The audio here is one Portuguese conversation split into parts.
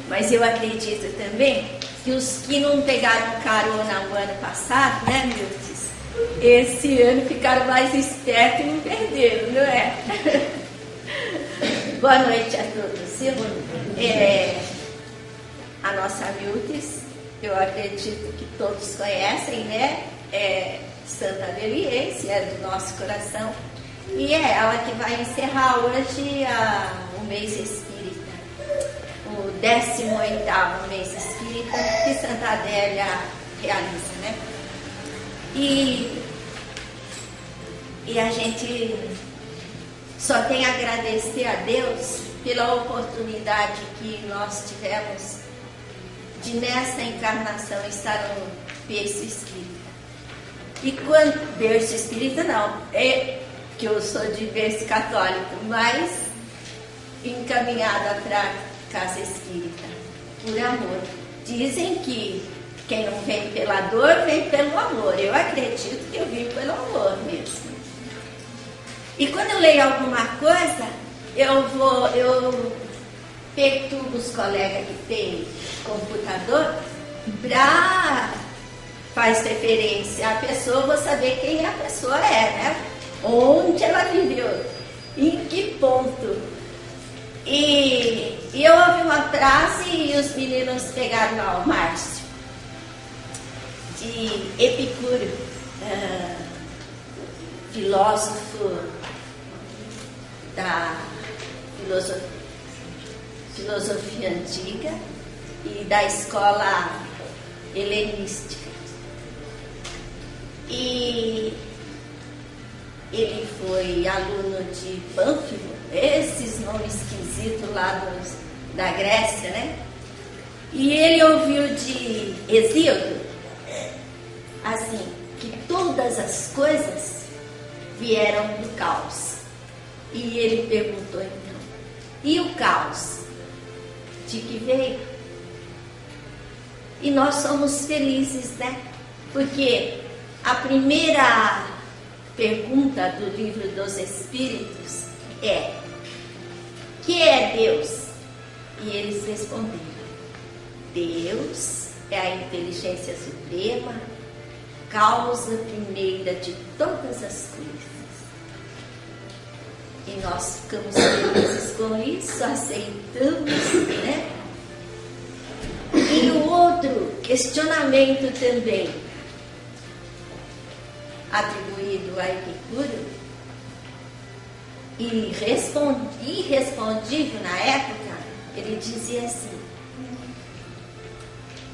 Mas eu acredito também que os que não pegaram carona o ano passado, né, Milton? Esse ano ficaram mais espertos e não perderam, não é? Boa noite a todos. A nossa Milton, eu acredito que todos conhecem, né? Santa Adeliense, é do nosso coração. E é ela que vai encerrar hoje o mês espírita, o 18º mês espírita que Santa Adélia realiza, né? E a gente só tem a agradecer a Deus pela oportunidade que nós tivemos de nessa encarnação estar no berço espírita. E quando berço espírita não, que eu sou de berço católico, mas encaminhada para casa espírita, por amor. Dizem que quem não vem pela dor, vem pelo amor. Eu acredito que eu vim pelo amor mesmo. E quando eu leio alguma coisa, eu perturbo os colegas que têm computador para faz referência à pessoa, vou saber quem a pessoa é, né? Onde ela viveu, em que ponto. E eu ouvi uma frase e os meninos pegaram lá o Márcio, de Epicuro, filósofo da filosofia antiga e da escola helenística. E ele foi aluno de Pânfilo, esses nomes esquisitos lá da Grécia, né? E ele ouviu de Hesíodo, assim, que todas as coisas vieram do caos. E ele perguntou então, e o caos? De que veio? E nós somos felizes, né? Porque a primeira pergunta do Livro dos Espíritos é: que é Deus? E eles responderam: Deus é a inteligência suprema, causa primeira de todas as coisas. E nós ficamos felizes com isso, aceitamos, né? E o outro questionamento também, atribuído a Epicuro, e irrespondível na época, ele dizia assim: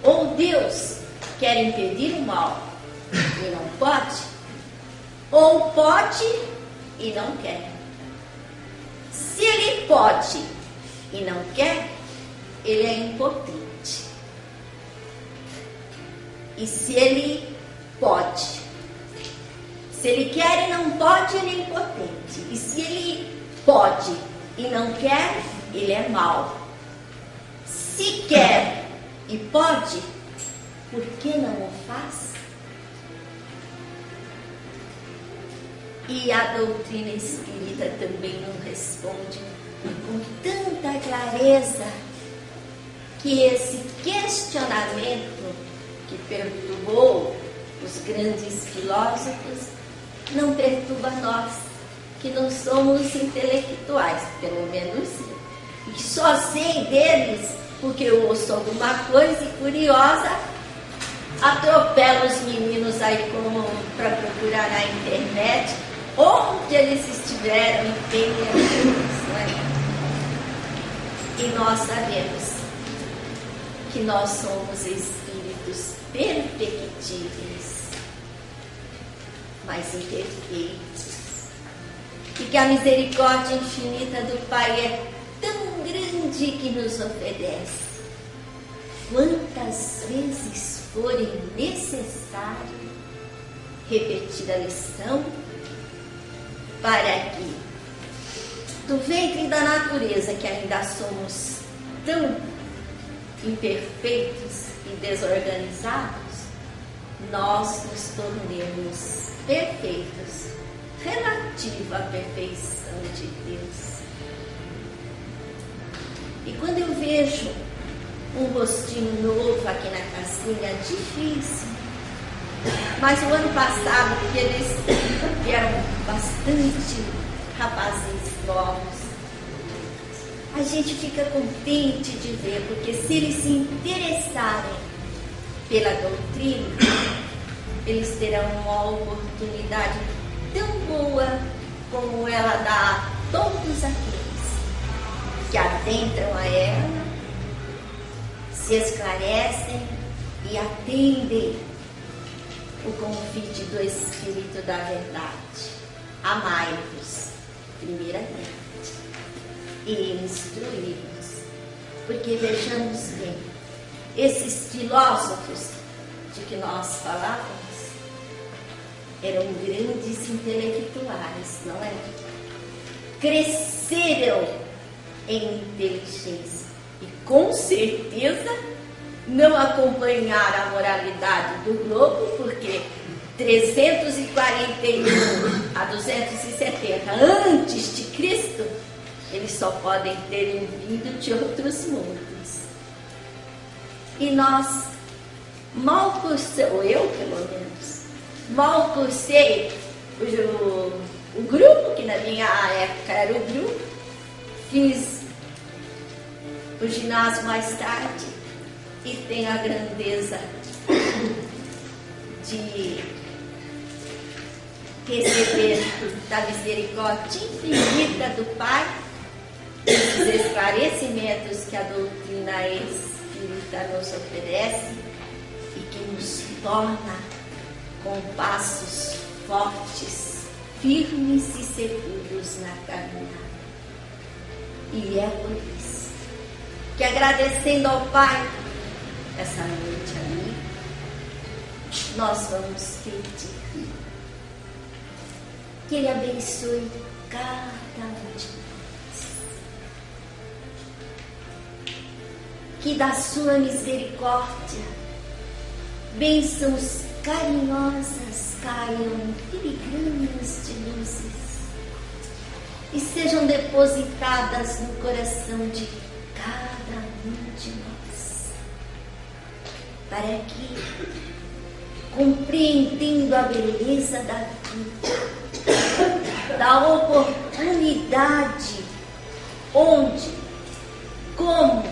ou Deus quer impedir o mal e não pode, ou pode e não quer. Se ele pode e não quer, ele é impotente. E se ele pode, se ele quer e não pode, ele é impotente. E se ele pode e não quer, ele é mau. Se quer e pode, por que não o faz? E a doutrina espírita também não responde com tanta clareza que esse questionamento que perturbou os grandes filósofos não perturba nós, que não somos intelectuais, pelo menos eu. E só sei deles porque eu ouço alguma coisa e, curiosa, atropelo os meninos aí para procurar na internet onde eles estiveram e tem né? E nós sabemos que nós somos espíritos perfectíveis, mas imperfeitos, e que a misericórdia infinita do Pai é tão grande que nos oferece quantas vezes forem necessário repetir a lição, para que do ventre da natureza, que ainda somos tão imperfeitos e desorganizados, nós nos tornemos perfeitos, relativo à perfeição de Deus. E quando eu vejo um rostinho novo aqui na casinha, difícil. Mas o ano passado, porque eles vieram bastante rapazes novos, a gente fica contente de ver, porque se eles se interessarem pela doutrina, eles terão uma oportunidade tão boa como ela dá a todos aqueles que adentram a ela, se esclarecem e atendem o convite do Espírito da Verdade. Amai-vos, primeiramente, e instruí-vos. Porque vejamos bem, esses filósofos de que nós falávamos eram grandes intelectuais, não é? Cresceram em inteligência e com certeza não acompanharam a moralidade do globo, porque 341 a 270 antes de Cristo, eles só podem ter vindo de outros mundos. E nós, mal cursei, ou eu pelo menos, mal cursei o grupo, que na minha época era o grupo, fiz o ginásio mais tarde e tenho a grandeza de receber da misericórdia infinita do Pai esses esclarecimentos que a doutrina espírita nos oferece e que nos torna com passos fortes, firmes e seguros na caminhada. E é por isso que, agradecendo ao Pai essa noite ali, nós vamos pedir que Ele abençoe cada um de nós, que da sua misericórdia bênçãos carinhosas caiam em filigranas de luzes e sejam depositadas no coração de cada um de nós, para que, compreendendo a beleza da vida, da oportunidade, onde, como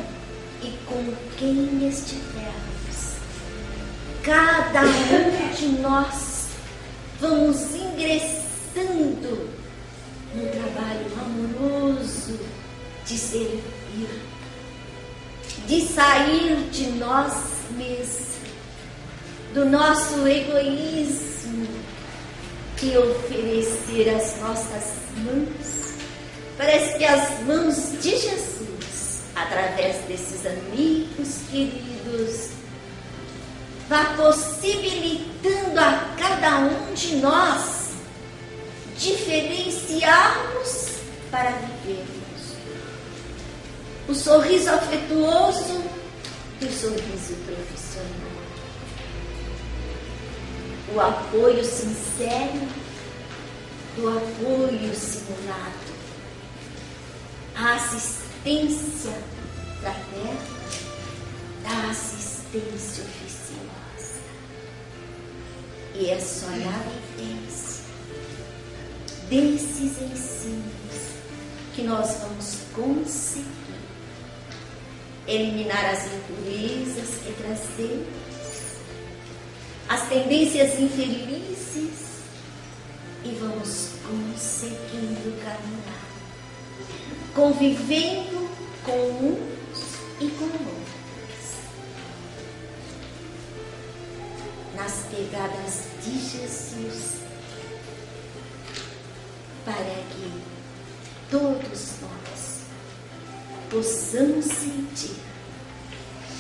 e com quem estivermos, cada um de nós vamos ingressando no trabalho amoroso de servir, de sair de nós mesmos, do nosso egoísmo, e oferecer as nossas mãos, parece que as mãos de Jesus, através desses amigos queridos, vá possibilitando a cada um de nós diferenciarmos para vivermos o sorriso afetuoso do sorriso profissional, o apoio sincero do apoio simulado, a assistência fraterna da assistência oficiosa. E é só na vivência desses ensinos que nós vamos conseguir eliminar as impurezas que trazemos, as tendências infelizes, e vamos conseguindo caminhar, convivendo com uns e com outros, nas pegadas de Jesus, para que todos nós possamos sentir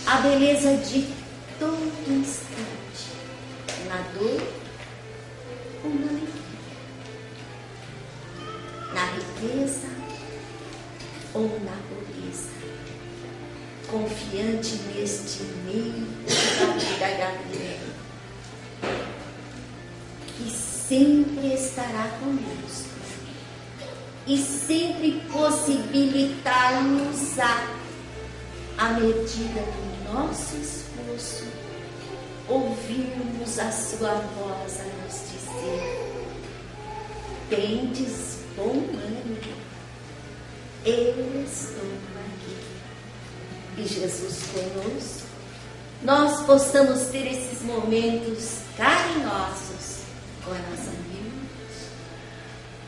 a beleza de todo instante, na dor ou na alegria, na riqueza ou na pobreza, confiante neste meio da vida gabriela, que sempre estará conosco e sempre possibilitar-nos a medida do nosso esforço, ouvirmos a sua voz a nos dizer: tendes bom ânimo, eu estou aqui. E Jesus conosco, nós possamos ter esses momentos carinhosos com a nossa amiga,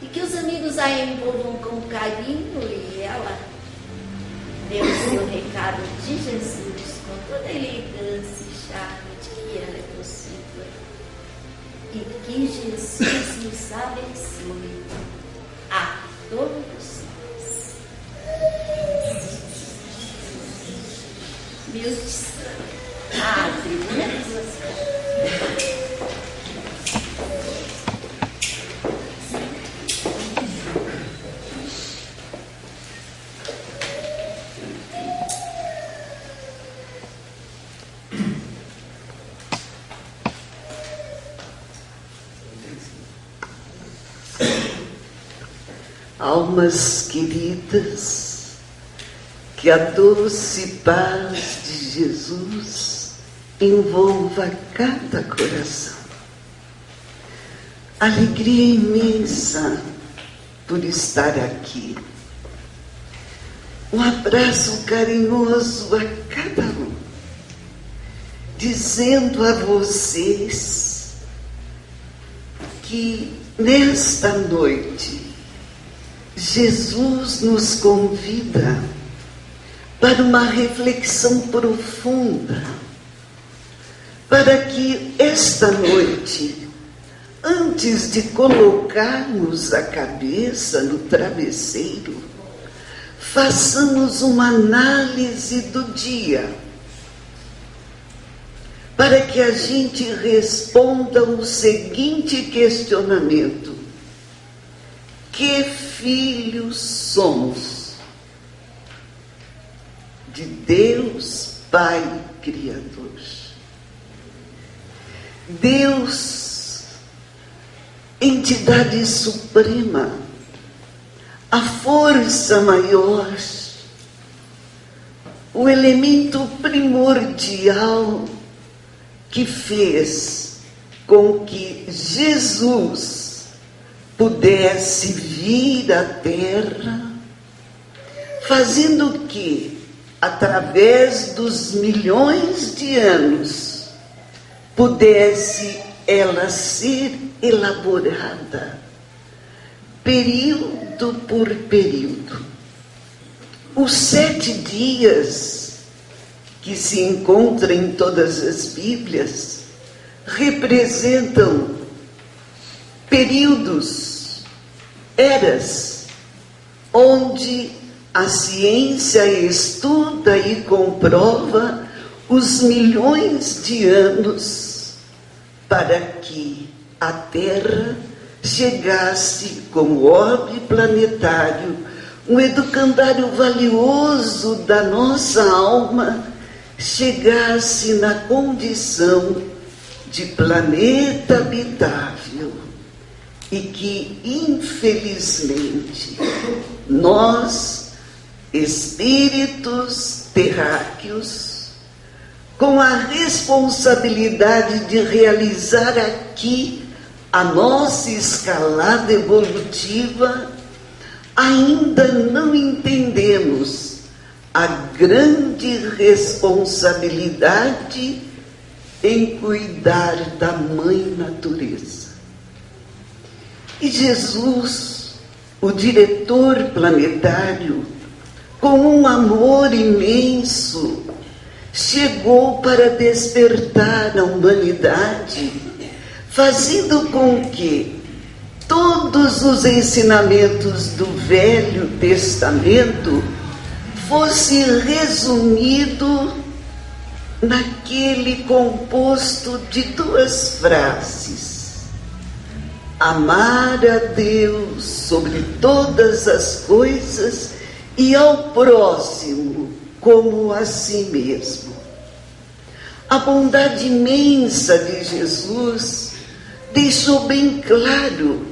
e que os amigos a envolvam com carinho e ela dê o seu recado de Jesus com toda a elegância e charme de que ela é possível. E que Jesus nos abençoe a todos nós. Mildes, a tribuna é de suas. Almas queridas, que a doce paz de Jesus envolva cada coração. Alegria imensa por estar aqui. Um abraço carinhoso a cada um, dizendo a vocês que nesta noite Jesus nos convida para uma reflexão profunda, para que esta noite, antes de colocarmos a cabeça no travesseiro, façamos uma análise do dia, para que a gente responda o seguinte questionamento: que filhos somos de Deus Pai Criador? Deus, entidade suprema, a força maior, o elemento primordial que fez com que Jesus pudesse vir à Terra, fazendo que, através dos milhões de anos, pudesse ela ser elaborada, período por período. Os 7 dias que se encontram em todas as Bíblias representam períodos, eras, onde a ciência estuda e comprova os milhões de anos para que a Terra chegasse como orbe planetário, um educandário valioso da nossa alma, chegasse na condição de planeta habitável. E que, infelizmente, nós, espíritos terráqueos, com a responsabilidade de realizar aqui a nossa escalada evolutiva, ainda não entendemos a grande responsabilidade em cuidar da Mãe Natureza. E Jesus, o diretor planetário, com um amor imenso, chegou para despertar a humanidade, fazendo com que todos os ensinamentos do Velho Testamento fosse resumido naquele composto de 2 frases: amar a Deus sobre todas as coisas e ao próximo como a si mesmo. A bondade imensa de Jesus deixou bem claro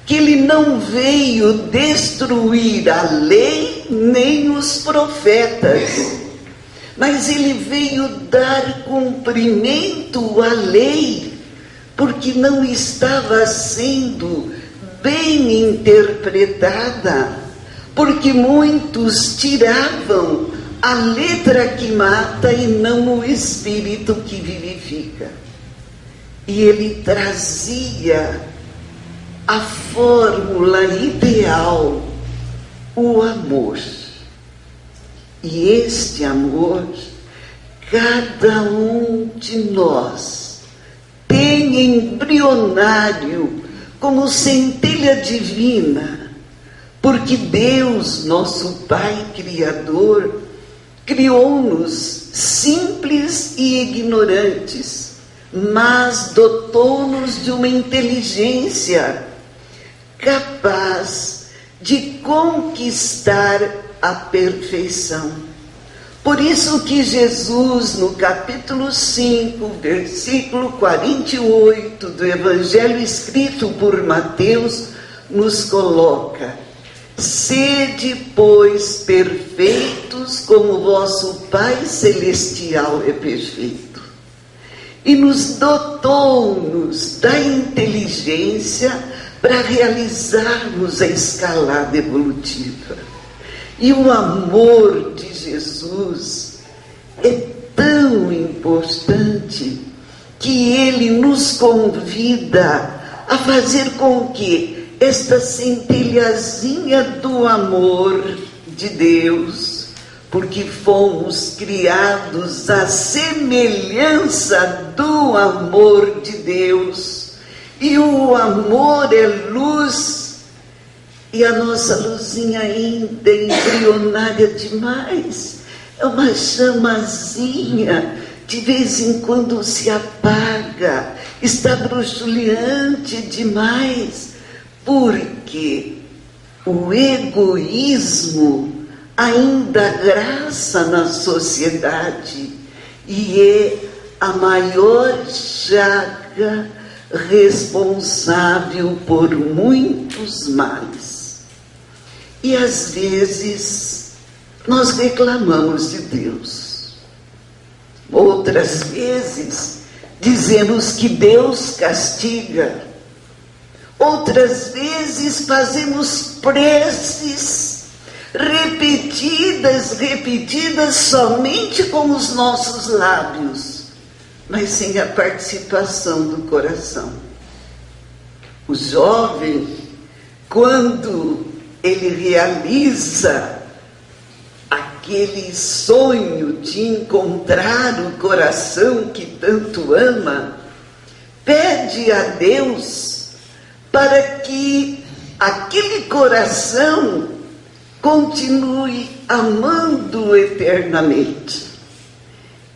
que ele não veio destruir a lei nem os profetas, mas ele veio dar cumprimento à lei, porque não estava sendo bem interpretada, porque muitos tiravam a letra que mata e não o espírito que vivifica. E ele trazia a fórmula ideal, o amor. E este amor, cada um de nós tem embrionário como centelha divina, porque Deus, nosso Pai Criador, criou-nos simples e ignorantes, mas dotou-nos de uma inteligência capaz de conquistar a perfeição. Por isso que Jesus, no capítulo 5, versículo 48 do Evangelho escrito por Mateus, nos coloca: sede, pois, perfeitos, como vosso Pai Celestial é perfeito. E nos dotou-nos da inteligência para realizarmos a escalada evolutiva. E o amor de Jesus é tão importante que ele nos convida a fazer com que esta centelhazinha do amor de Deus, porque fomos criados à semelhança do amor de Deus, e o amor é luz, e a nossa luzinha ainda é embrionária demais, é uma chamazinha, de vez em quando se apaga, está bruxuleante demais, porque o egoísmo ainda graça na sociedade e é a maior chaga responsável por muitos males. E às vezes nós reclamamos de Deus, outras vezes dizemos que Deus castiga, outras vezes fazemos preces repetidas somente com os nossos lábios, mas sem a participação do coração. O jovem, quando ele realiza aquele sonho de encontrar o coração que tanto ama, pede a Deus para que aquele coração continue amando eternamente.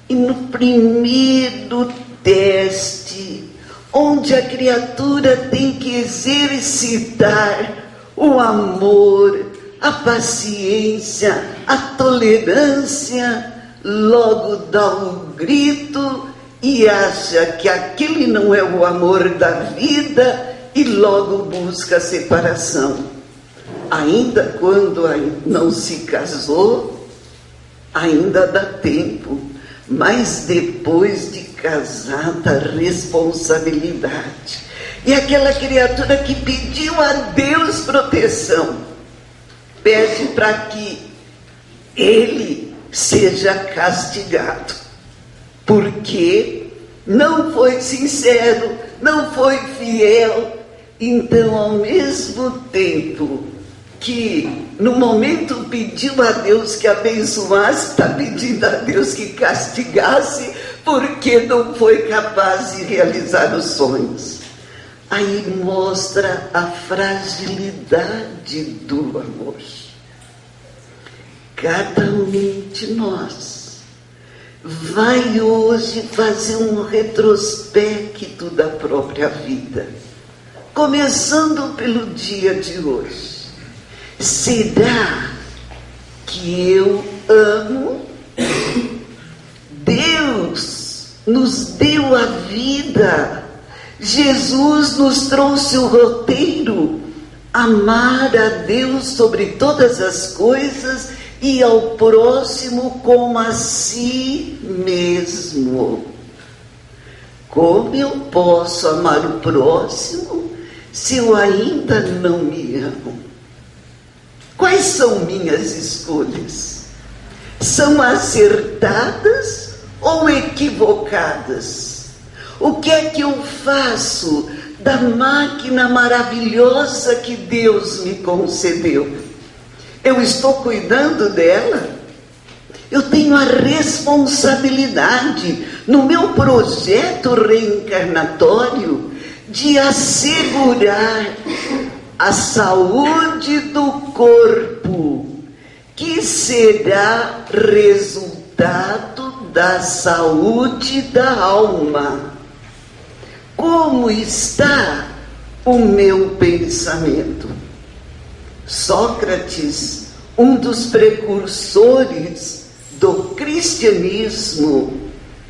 E no primeiro teste, onde a criatura tem que exercitar o amor, a paciência, a tolerância, logo dá um grito e acha que aquele não é o amor da vida e logo busca a separação. Ainda quando não se casou, ainda dá tempo, mas depois de casada, a responsabilidade. E aquela criatura que pediu a Deus proteção, pede para que ele seja castigado, porque não foi sincero, não foi fiel. Então, ao mesmo tempo que no momento pediu a Deus que abençoasse, está pedindo a Deus que castigasse, porque não foi capaz de realizar os sonhos. Aí mostra a fragilidade do amor. Cada um de nós vai hoje fazer um retrospecto da própria vida, começando pelo dia de hoje. Será que eu amo? Deus nos deu a vida, Jesus nos trouxe o roteiro, amar a Deus sobre todas as coisas e ao próximo como a si mesmo. Como eu posso amar o próximo se eu ainda não me amo? Quais são minhas escolhas? São acertadas ou equivocadas? O que é que eu faço da máquina maravilhosa que Deus me concedeu? Eu estou cuidando dela? Eu tenho a responsabilidade, no meu projeto reencarnatório, de assegurar a saúde do corpo, que será resultado da saúde da alma. Como está o meu pensamento? Sócrates, um dos precursores do cristianismo,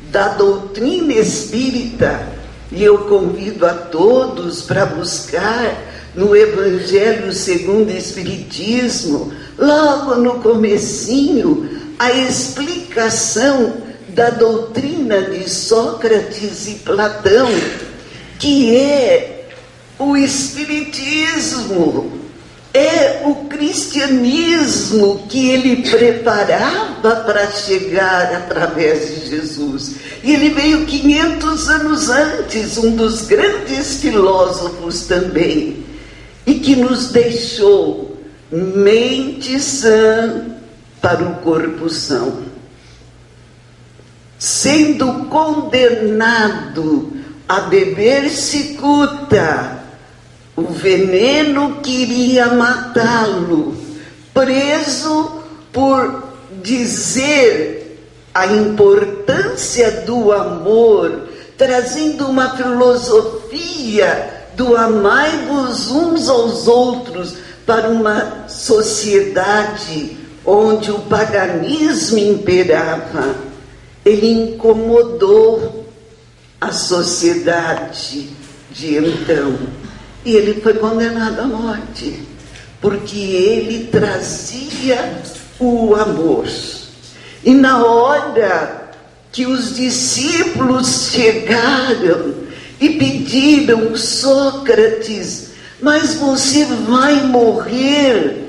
da doutrina espírita, e eu convido a todos para buscar no Evangelho segundo o Espiritismo, logo no comecinho, a explicação da doutrina de Sócrates e Platão, que é o Espiritismo, é o cristianismo que ele preparava para chegar através de Jesus. E ele veio 500 anos antes, um dos grandes filósofos também, e que nos deixou mente sã para o corpo são. Sendo condenado a beber cicuta, o veneno queria matá-lo, preso por dizer a importância do amor, trazendo uma filosofia do amai-vos uns aos outros para uma sociedade onde o paganismo imperava. Ele incomodou a sociedade de então. E ele foi condenado à morte, porque ele trazia o amor. E na hora que os discípulos chegaram e pediram: Sócrates, mas você vai morrer?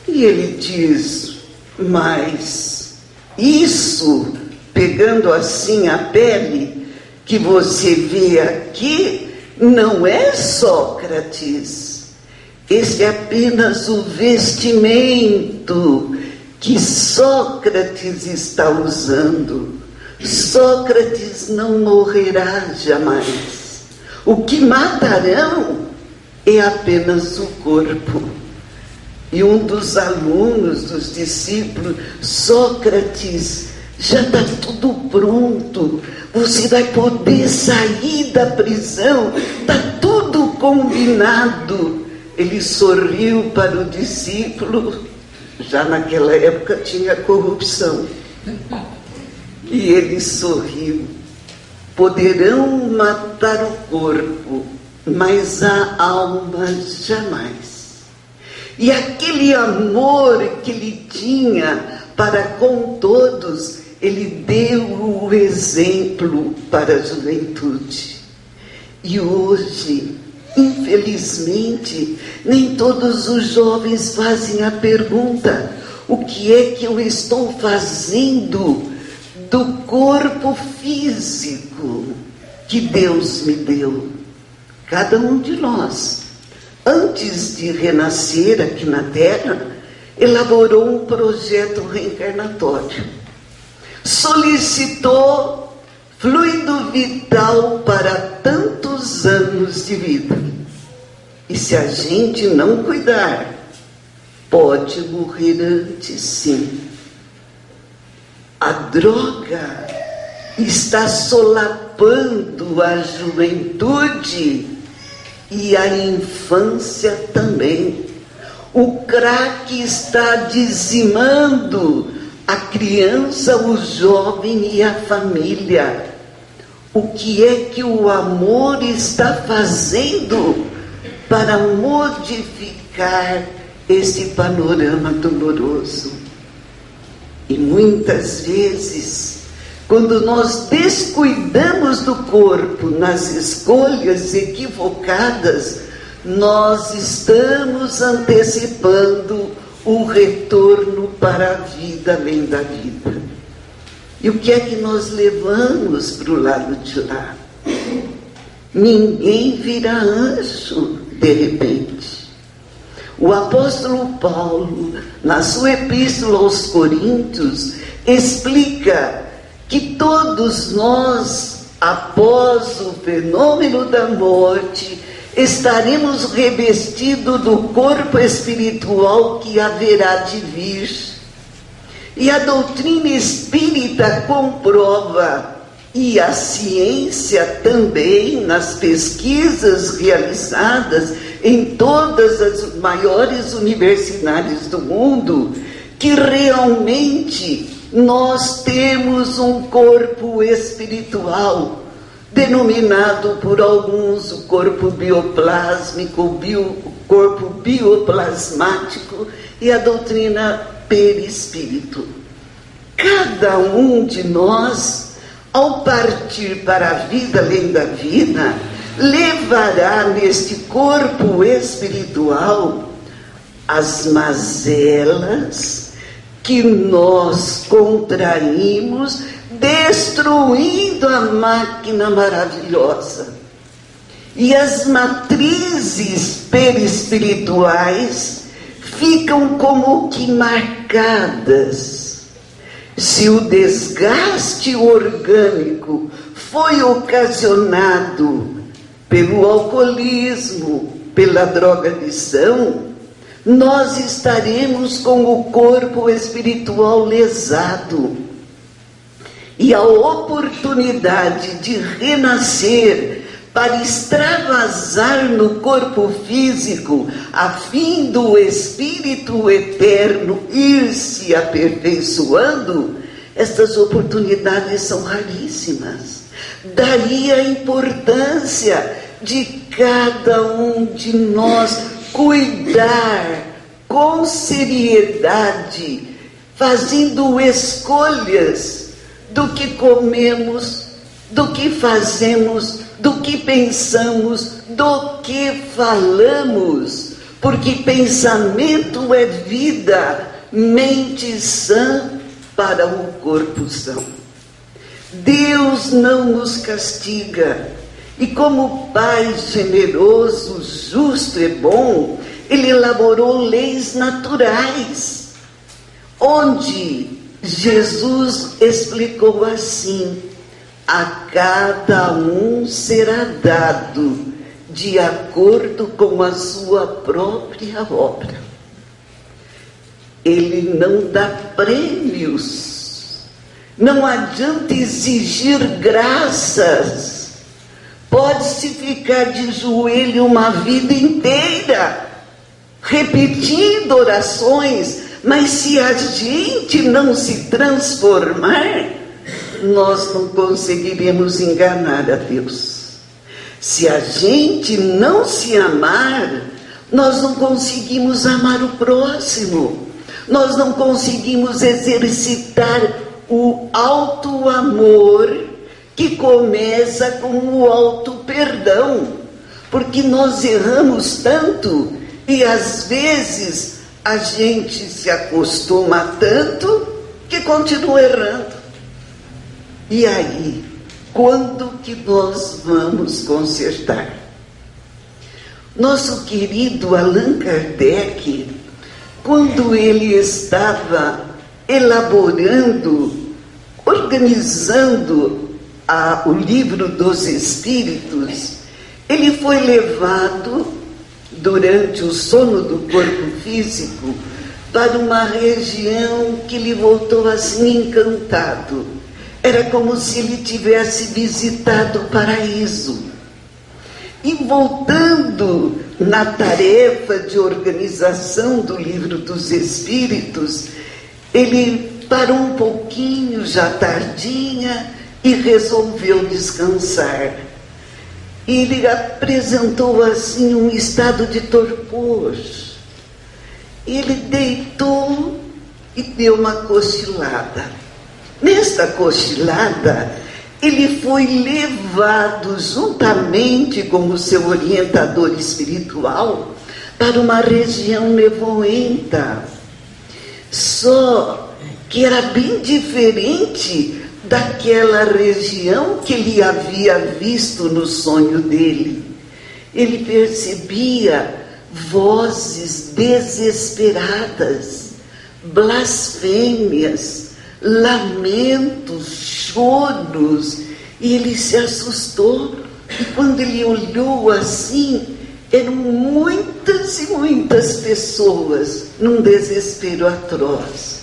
E ele diz: mas isso, pegando assim a pele que você vê aqui, não é Sócrates. Esse é apenas o vestimento que Sócrates está usando. Sócrates não morrerá jamais. O que matarão é apenas o corpo. E um dos alunos, dos discípulos: Sócrates, já está tudo pronto, você vai poder sair da prisão, está tudo combinado. Ele sorriu para o discípulo. Já naquela época tinha corrupção. E ele sorriu: poderão matar o corpo, mas a alma jamais. E aquele amor que ele tinha para com todos, ele deu o exemplo para a juventude. E hoje, infelizmente, nem todos os jovens fazem a pergunta: o que é que eu estou fazendo do corpo físico que Deus me deu? Cada um de nós, antes de renascer aqui na Terra, elaborou um projeto reencarnatório. Solicitou fluido vital para tantos anos de vida. E se a gente não cuidar, pode morrer antes, sim. A droga está solapando a juventude e a infância também. O crack está dizimando a criança, o jovem e a família. O que é que o amor está fazendo para modificar esse panorama doloroso? E muitas vezes, quando nós descuidamos do corpo nas escolhas equivocadas, nós estamos antecipando o retorno para a vida além da vida. E o que é que nós levamos para o lado de lá? Ninguém vira anjo de repente. O apóstolo Paulo, na sua epístola aos Coríntios, explica que todos nós, após o fenômeno da morte, estaremos revestidos do corpo espiritual que haverá de vir. E a doutrina espírita comprova, e a ciência também, nas pesquisas realizadas em todas as maiores universidades do mundo, que realmente nós temos um corpo espiritual, denominado por alguns o corpo bioplásmico, o corpo bioplasmático e a doutrina perispírito. Cada um de nós, ao partir para a vida além da vida, levará neste corpo espiritual as mazelas que nós contraímos, destruindo a máquina maravilhosa. E as matrizes perispirituais ficam como que marcadas. Se o desgaste orgânico foi ocasionado pelo alcoolismo, pela drogadição, nós estaremos com o corpo espiritual lesado. E a oportunidade de renascer para extravasar no corpo físico, a fim do espírito eterno ir se aperfeiçoando, estas oportunidades são raríssimas. Daí a importância de cada um de nós cuidar com seriedade, fazendo escolhas do que comemos, do que fazemos, do que pensamos, do que falamos, porque pensamento é vida, mente sã para o corpo são. Deus não nos castiga, e como Pai generoso, justo e bom, Ele elaborou leis naturais, onde Jesus explicou assim: a cada um será dado de acordo com a sua própria obra. Ele não dá prêmios, não adianta exigir graças. Pode-se ficar de joelho uma vida inteira, repetindo orações, mas se a gente não se transformar, nós não conseguiremos enganar a Deus. Se a gente não se amar, nós não conseguimos amar o próximo. Nós não conseguimos exercitar o auto-amor, que começa com o auto-perdão. Porque nós erramos tanto e às vezes a gente se acostuma tanto que continua errando. E aí, quando que nós vamos consertar? Nosso querido Allan Kardec, quando ele estava elaborando, organizando o livro dos Espíritos, ele foi levado, durante o sono do corpo físico, para uma região que lhe voltou assim encantado. Era como se ele tivesse visitado o paraíso. E voltando na tarefa de organização do Livro dos Espíritos, ele parou um pouquinho, já tardinha, e resolveu descansar. E ele apresentou assim um estado de torpor. Ele deitou e deu uma cochilada. Nesta cochilada, ele foi levado juntamente com o seu orientador espiritual para uma região nevoenta. Só que era bem diferente daquela região que ele havia visto no sonho dele. Ele percebia vozes desesperadas, blasfêmias, lamentos, choros, e ele se assustou. E quando ele olhou assim, eram muitas e muitas pessoas num desespero atroz.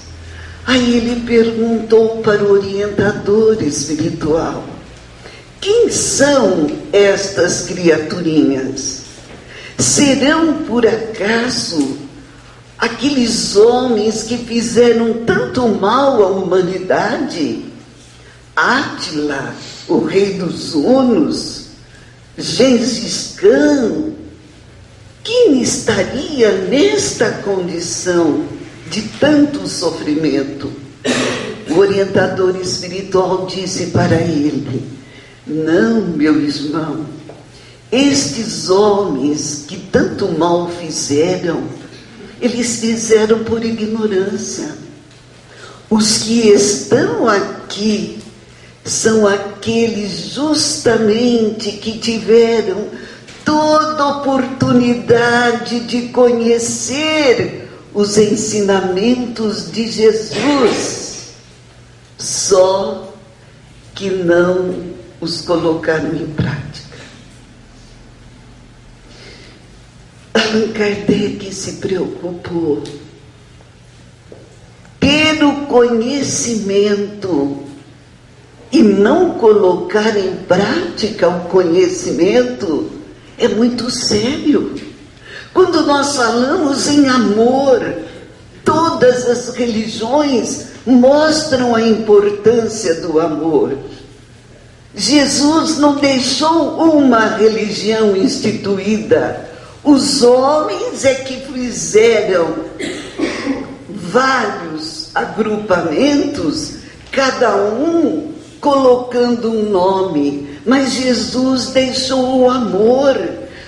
Aí ele perguntou para o orientador espiritual: quem são estas criaturinhas? Serão por acaso aqueles homens que fizeram tanto mal à humanidade? Átila, o rei dos hunos, Gengis Khan? Quem estaria nesta condição de tanto sofrimento? O orientador espiritual disse para ele: não, meu irmão, estes homens que tanto mal fizeram, eles fizeram por ignorância. Os que estão aqui são aqueles justamente que tiveram toda oportunidade de conhecer os ensinamentos de Jesus, só que não os colocaram em prática. Allan Kardec se preocupou ter o conhecimento e não colocar em prática o conhecimento é muito sério. Quando nós falamos em amor, todas as religiões mostram a importância do amor. Jesus não deixou uma religião instituída. Os homens é que fizeram vários agrupamentos, cada um colocando um nome, mas Jesus deixou o amor.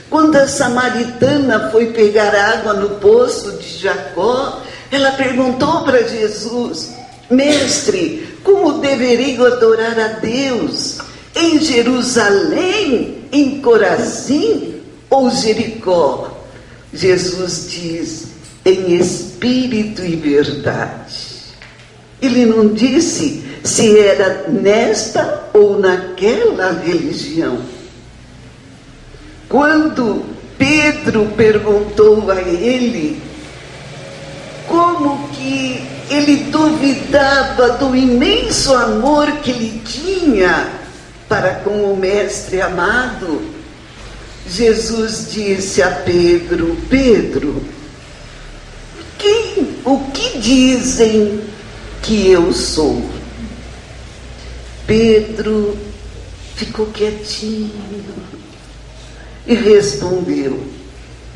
Quando a samaritana foi pegar água no poço de Jacó, ela perguntou para Jesus: mestre, como deveria adorar a Deus? Em Jerusalém, em Corazim ou Jericó? Jesus diz: em espírito e verdade. Ele não disse se era nesta ou naquela religião. Quando Pedro perguntou a ele como que ele duvidava do imenso amor que ele tinha para com o Mestre amado, Jesus disse a Pedro: Pedro, o que dizem que eu sou? Pedro ficou quietinho e respondeu: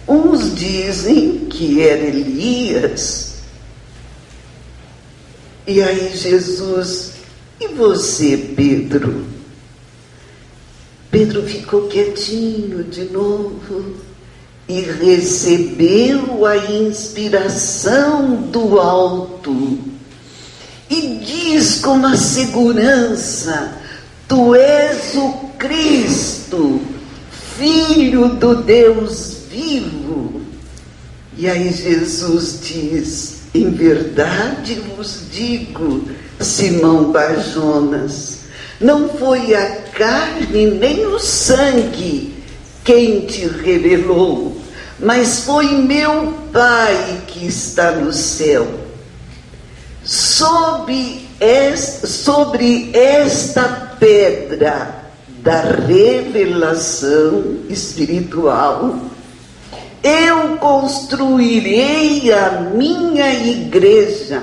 uns dizem que era Elias. E aí Jesus: e você, Pedro? Pedro ficou quietinho de novo e recebeu a inspiração do alto e diz com uma segurança: tu és o Cristo, Filho do Deus vivo. E aí Jesus diz: em verdade vos digo, Simão Bar-Jonas, não foi a carne nem o sangue quem te revelou, mas foi meu Pai que está no céu. Sobre esta pedra da revelação espiritual, eu construirei a minha igreja,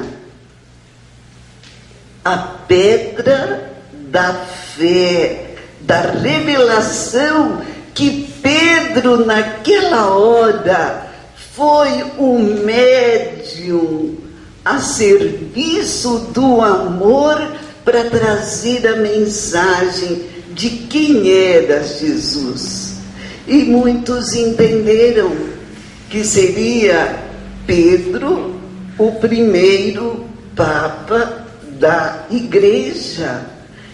a pedra da fé, da revelação que Pedro naquela hora foi o médium a serviço do amor para trazer a mensagem de quem era Jesus. E muitos entenderam que seria Pedro o primeiro Papa da Igreja.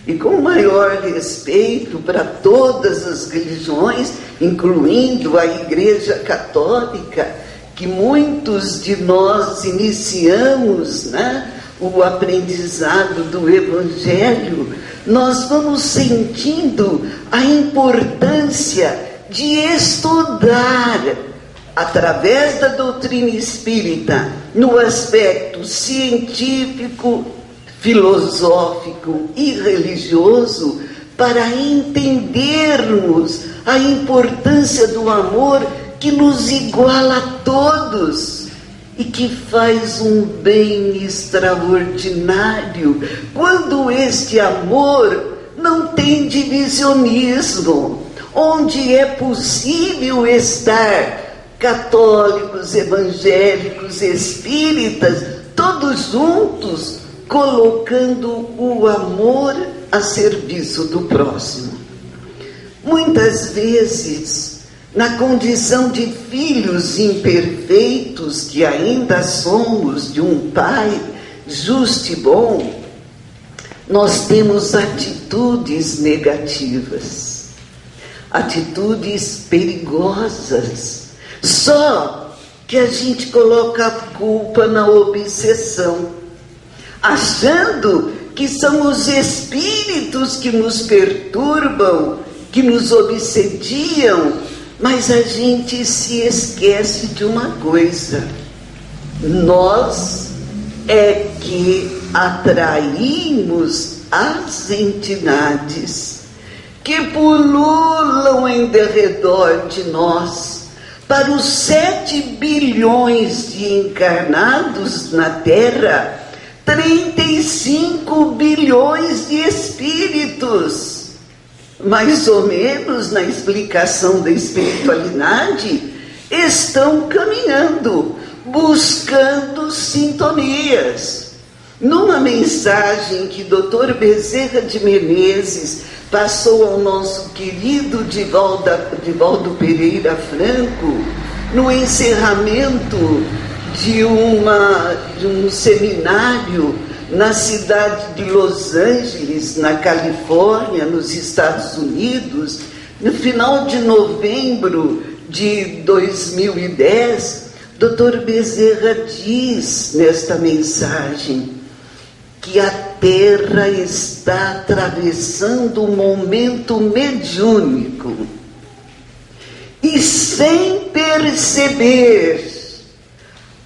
E com maior respeito para todas as religiões, incluindo a Igreja Católica, que muitos de nós iniciamos, o aprendizado do Evangelho, nós vamos sentindo a importância de estudar, através da doutrina espírita, no aspecto científico, filosófico e religioso, para entendermos a importância do amor que nos iguala a todos e que faz um bem extraordinário quando este amor não tem divisionismo, onde é possível estar católicos, evangélicos, espíritas, todos juntos, colocando o amor a serviço do próximo. Muitas vezes, na condição de filhos imperfeitos que ainda somos de um Pai justo e bom, nós temos atitudes negativas, atitudes perigosas, só que a gente coloca a culpa na obsessão, achando que são os espíritos que nos perturbam, que nos obsediam, mas a gente se esquece de uma coisa: nós é que atraímos as entidades que pululam em derredor de nós. Para os 7 bilhões de encarnados na Terra, 35 bilhões de espíritos. Mais ou menos, na explicação da espiritualidade, estão caminhando, buscando sintonias. Numa mensagem que Dr. Bezerra de Menezes passou ao nosso querido Divaldo Pereira Franco, no encerramento de um seminário na cidade de Los Angeles, na Califórnia, nos Estados Unidos, no final de novembro de 2010, Dr. Bezerra diz nesta mensagem que a Terra está atravessando um momento mediúnico e, sem perceber,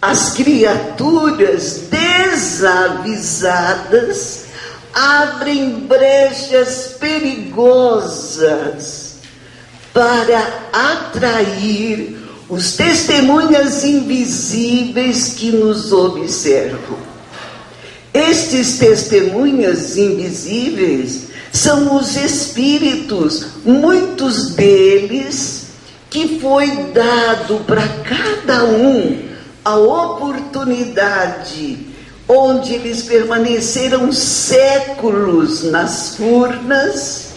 as criaturas desavisadas abrem brechas perigosas para atrair os testemunhas invisíveis que nos observam. Estes testemunhas invisíveis são os espíritos, muitos deles que foi dado para cada um a oportunidade, onde eles permaneceram séculos nas furnas,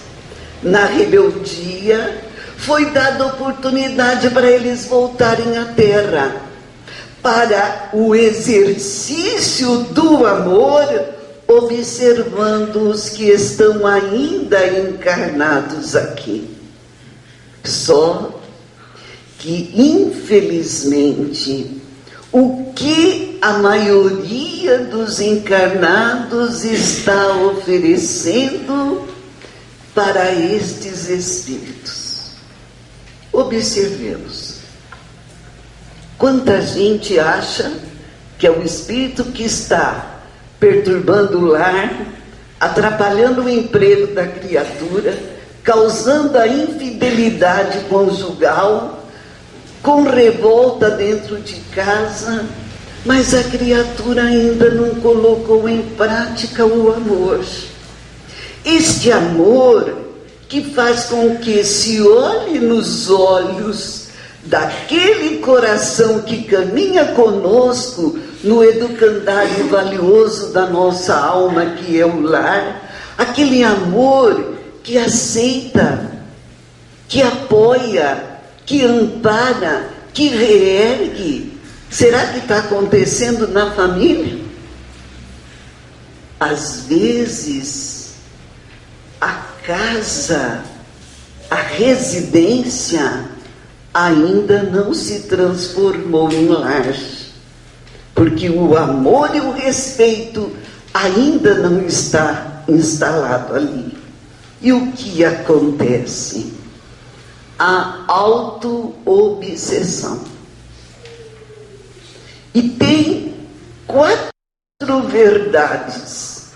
na rebeldia, foi dada oportunidade para eles voltarem à Terra, para o exercício do amor, observando os que estão ainda encarnados aqui. Só que, infelizmente, o que a maioria dos encarnados está oferecendo para estes espíritos? Observemos. Quanta gente acha que é o espírito que está perturbando o lar, atrapalhando o emprego da criatura, causando a infidelidade conjugal, com revolta dentro de casa, mas a criatura ainda não colocou em prática o amor. Este amor que faz com que se olhe nos olhos daquele coração que caminha conosco no educandário valioso da nossa alma, que é o lar, aquele amor que aceita, que apoia, que ampara, que reergue. Será que está acontecendo na família? Às vezes, a casa, a residência, ainda não se transformou em lar, porque o amor e o respeito ainda não está instalado ali. E o que acontece? A auto-obsessão. E tem 4 verdades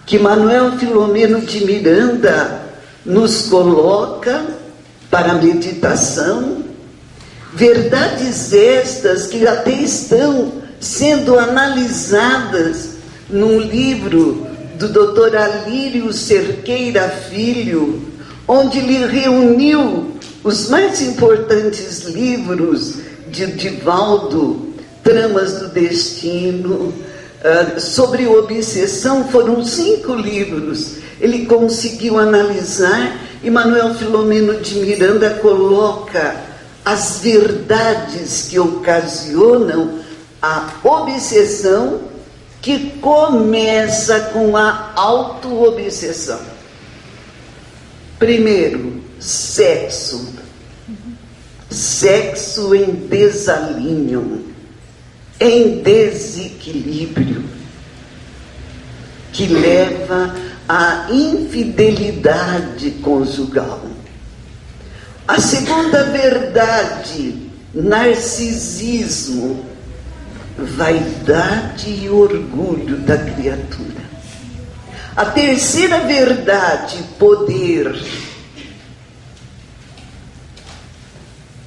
que Manuel Filomeno de Miranda nos coloca para a meditação, verdades estas que até estão sendo analisadas num livro do Dr. Alírio Cerqueira Filho, onde ele reuniu os mais importantes livros de Divaldo, Tramas do Destino, sobre obsessão. Foram 5 livros. Ele conseguiu analisar, e Manuel Filomeno de Miranda coloca as verdades que ocasionam a obsessão, que começa com a auto-obsessão. Primeiro, sexo. Sexo em desalinho, em desequilíbrio, que leva à infidelidade conjugal. A segunda verdade, narcisismo, vaidade e orgulho da criatura. A terceira verdade, poder.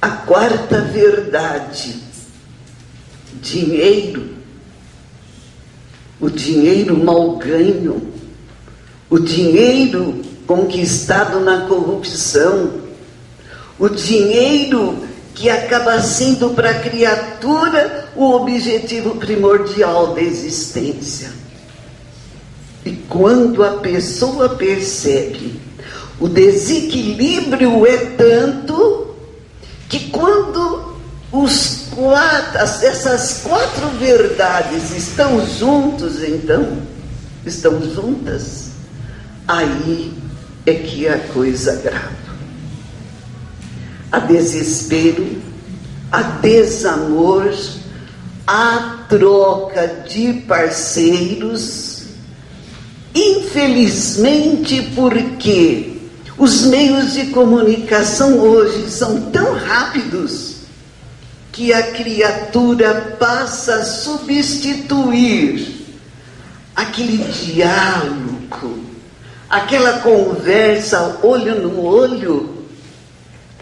A quarta verdade, dinheiro. O dinheiro mal ganho, o dinheiro conquistado na corrupção, o dinheiro que acaba sendo para a criatura o objetivo primordial da existência. E quando a pessoa percebe, o desequilíbrio é tanto que quando essas 4 verdades estão juntos, então, estão juntas, aí é que a coisa grava. Há desespero, há desamor, há troca de parceiros, infelizmente, porque os meios de comunicação hoje são tão rápidos que a criatura passa a substituir aquele diálogo, aquela conversa olho no olho,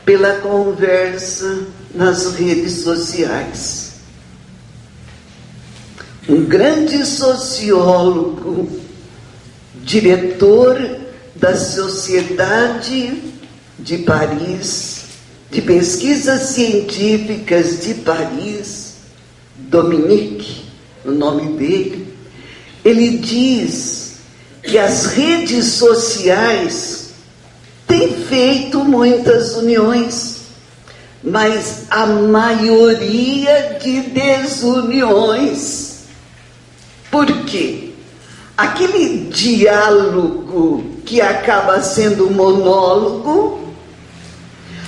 pela conversa nas redes sociais. Um grande sociólogo, diretor da Sociedade de Paris, de Pesquisas Científicas de Paris, Dominique, o nome dele, ele diz que as redes sociais têm feito muitas uniões, mas a maioria de desuniões. Por quê? Aquele diálogo que acaba sendo monólogo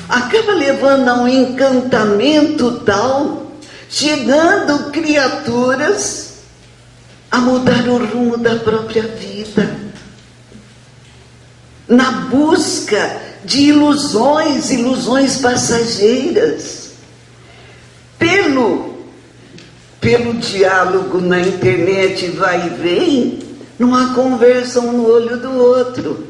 acaba levando a um encantamento tal, chegando criaturas a mudar o rumo da própria vida, na busca de ilusões passageiras. Pelo diálogo na internet vai e vem, não há conversa um no olho do outro.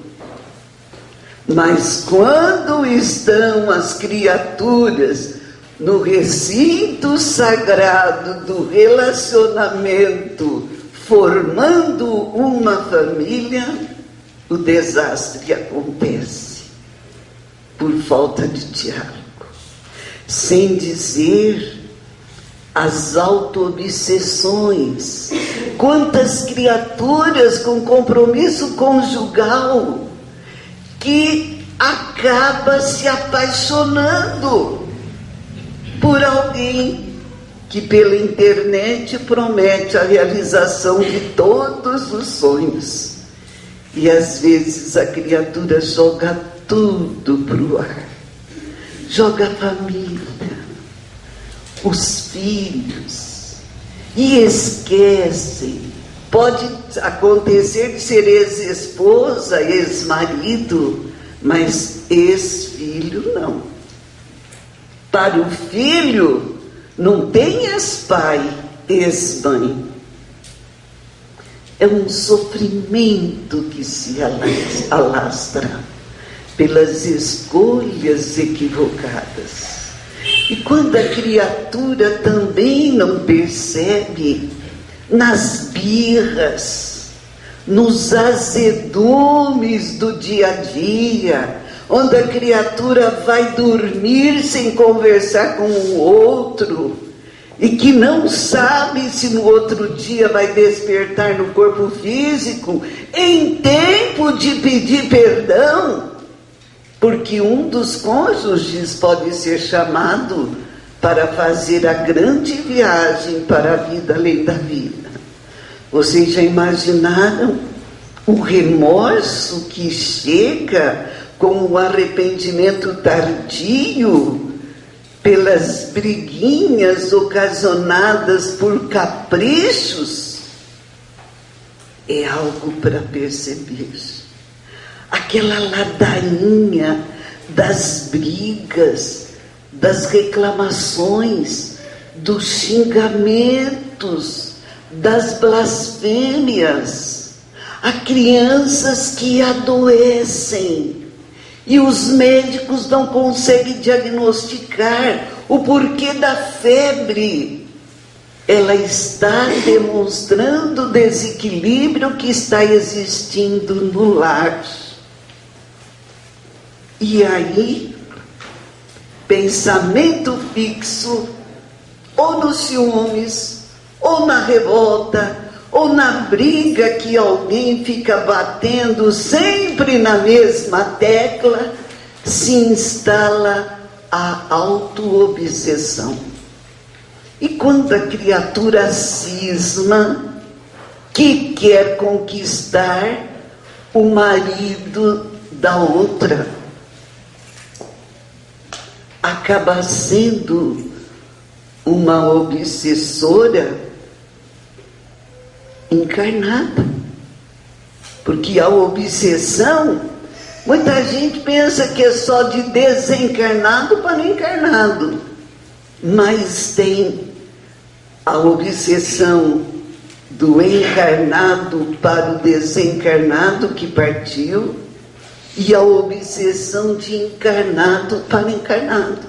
Mas quando estão as criaturas no recinto sagrado do relacionamento, formando uma família, o desastre acontece por falta de diálogo. Sem dizer as auto-obsessões. Quantas criaturas com compromisso conjugal que acaba se apaixonando por alguém que pela internet promete a realização de todos os sonhos. E às vezes a criatura joga tudo para o ar. Joga a família, os filhos, e esquecem. Pode acontecer de ser ex-esposa, ex-marido, mas ex-filho não. Para o filho, não tem ex-pai, ex-mãe. É um sofrimento que se alastra pelas escolhas equivocadas. E quando a criatura também não percebe, nas birras, nos azedumes do dia a dia, onde a criatura vai dormir sem conversar com o outro, e que não sabe se no outro dia vai despertar no corpo físico, em tempo de pedir perdão, porque um dos cônjuges pode ser chamado para fazer a grande viagem para a vida além da vida. Vocês já imaginaram o remorso que chega com o arrependimento tardio pelas briguinhas ocasionadas por caprichos? É algo para perceber. Aquela ladainha das brigas, das reclamações, dos xingamentos, das blasfêmias. Há crianças que adoecem e os médicos não conseguem diagnosticar o porquê da febre. Ela está demonstrando o desequilíbrio que está existindo no lar. E aí, pensamento fixo, ou nos ciúmes, ou na revolta, ou na briga que alguém fica batendo sempre na mesma tecla, se instala a auto-obsessão. E quando a criatura cisma que quer conquistar o marido da outra, acaba sendo uma obsessora encarnada. Porque a obsessão, muita gente pensa que é só de desencarnado para encarnado, mas tem a obsessão do encarnado para o desencarnado que partiu, e a obsessão de encarnado para encarnado.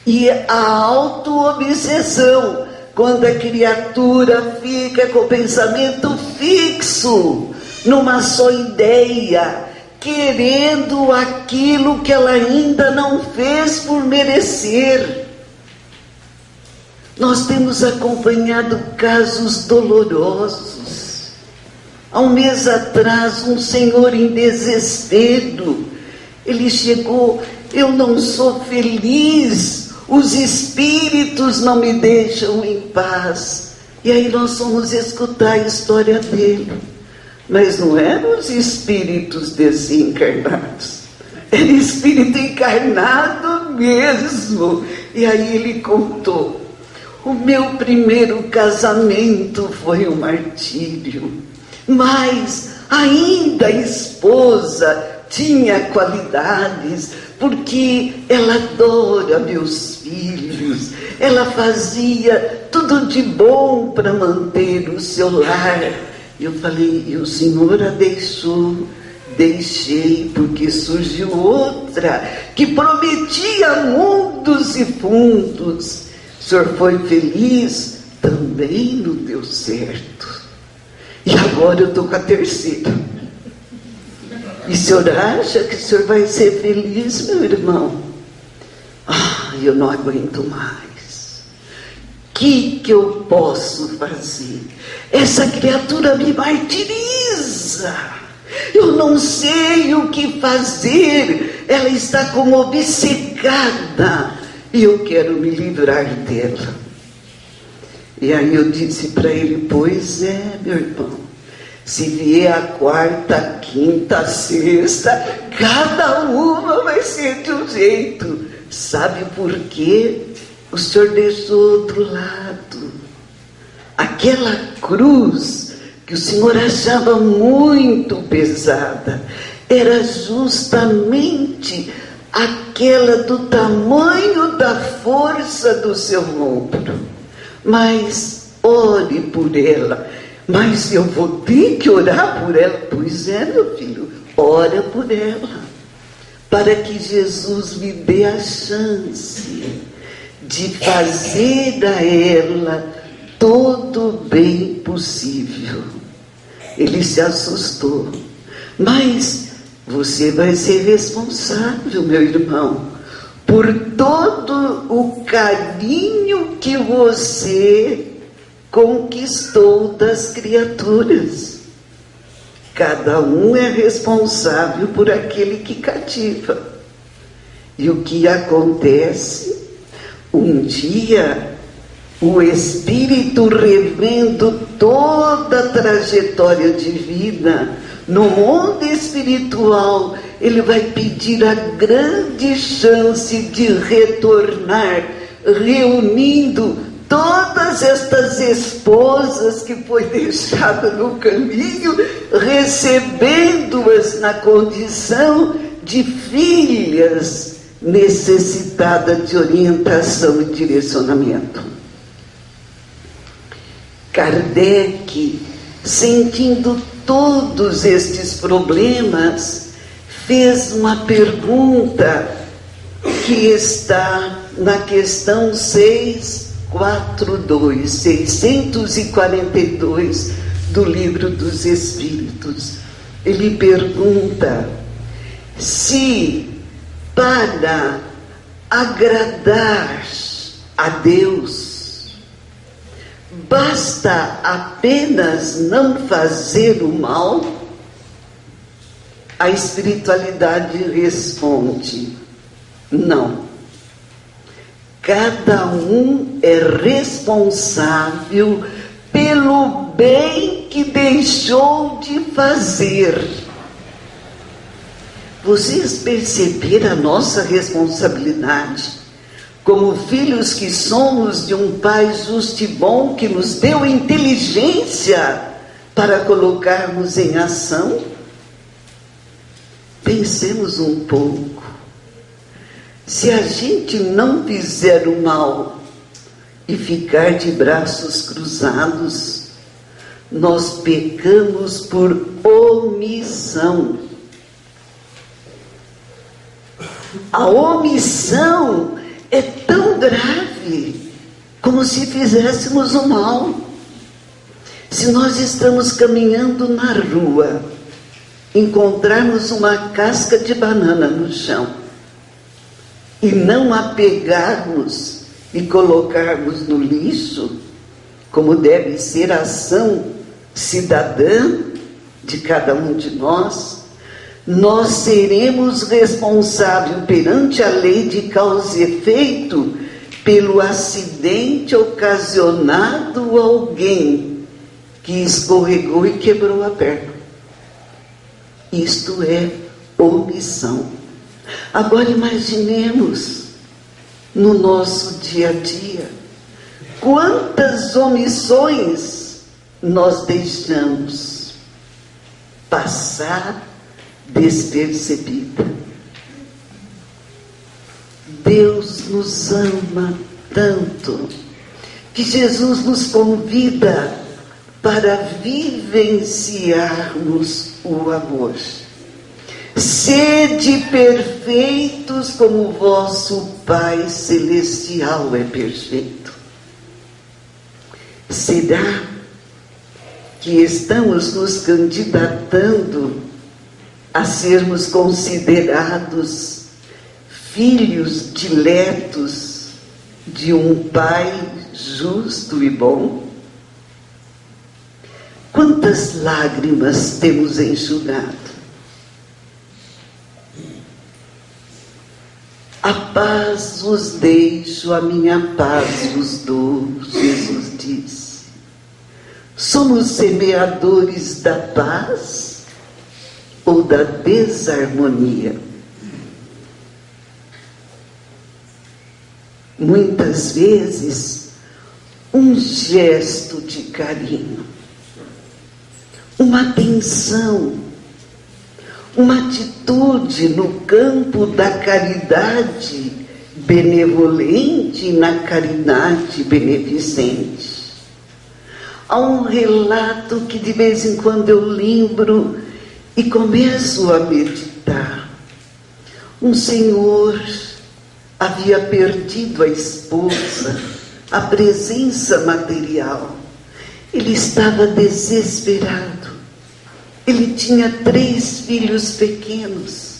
E a auto-obsessão, quando a criatura fica com o pensamento fixo numa só ideia, querendo aquilo que ela ainda não fez por merecer. Nós temos acompanhado casos dolorosos. Há um mês atrás, um senhor em desespero, ele chegou: eu não sou feliz, os espíritos não me deixam em paz. E aí nós fomos escutar a história dele. Mas não eram os espíritos desencarnados, era espírito encarnado mesmo. E aí ele contou: o meu primeiro casamento foi um martírio, mas ainda a esposa tinha qualidades, porque ela adora meus filhos, ela fazia tudo de bom para manter o seu lar. Eu falei: e o senhor a deixou? Deixei, porque surgiu outra que prometia mundos e fundos. O senhor foi feliz? Também não deu certo. E agora eu estou com a terceira. E o senhor acha que o senhor vai ser feliz, meu irmão? Ah, eu não aguento mais. que eu posso fazer? Essa criatura me martiriza. Eu não sei o que fazer. Ela está como obcecada. E eu quero me livrar dela. E aí eu disse para ele: pois é, meu irmão. Se vier a quarta, a quinta, a sexta, cada uma vai ser de um jeito. Sabe por quê? O Senhor deixou outro lado. Aquela cruz que o Senhor achava muito pesada, era justamente aquela do tamanho da força do seu ombro. Mas ore por ela. Mas eu vou ter que orar por ela. Pois é, meu filho, ora por ela, para que Jesus me dê a chance de fazer a ela todo o bem possível. Ele se assustou. Mas você vai ser responsável, meu irmão, por todo o carinho que você conquistou das criaturas. Cada um é responsável por aquele que cativa. E o que acontece? Um dia, o Espírito, revendo toda a trajetória de vida no mundo espiritual, ele vai pedir a grande chance de retornar, reunindo todas estas esposas que foi deixada no caminho, recebendo-as na condição de filhas necessitadas de orientação e direcionamento. Kardec, sentindo todos estes problemas, fez uma pergunta que está na questão 642 do Livro dos Espíritos. Ele pergunta se, para agradar a Deus, basta apenas não fazer o mal? A espiritualidade responde: não. Cada um é responsável pelo bem que deixou de fazer. Vocês perceberam a nossa responsabilidade como filhos que somos de um Pai justo e bom, que nos deu inteligência para colocarmos em ação? Pensemos um pouco. Se a gente não fizer o mal e ficar de braços cruzados, nós pecamos por omissão. A omissão é tão grave como se fizéssemos o mal. Se nós estamos caminhando na rua, encontrarmos uma casca de banana no chão e não a pegarmos e colocarmos no lixo, como deve ser a ação cidadã de cada um de nós, nós seremos responsáveis perante a lei de causa e efeito pelo acidente ocasionado a alguém que escorregou e quebrou a perna. Isto é omissão. Agora imaginemos no nosso dia a dia quantas omissões nós deixamos passar despercebida. Deus nos ama tanto que Jesus nos convida para vivenciarmos o amor. Sede perfeitos como vosso Pai Celestial é perfeito. Será que estamos nos candidatando a sermos considerados filhos diletos de um Pai justo e bom? Quantas lágrimas temos enxugado? A paz vos deixo, a minha paz vos dou, Jesus disse. Somos semeadores da paz ou da desarmonia? Muitas vezes, um gesto de carinho, uma atenção, uma atitude no campo da caridade benevolente e na caridade beneficente. Há um relato que de vez em quando eu lembro e começo a meditar. Um senhor havia perdido a esposa, a presença material. Ele estava desesperado. Ele tinha 3 filhos pequenos,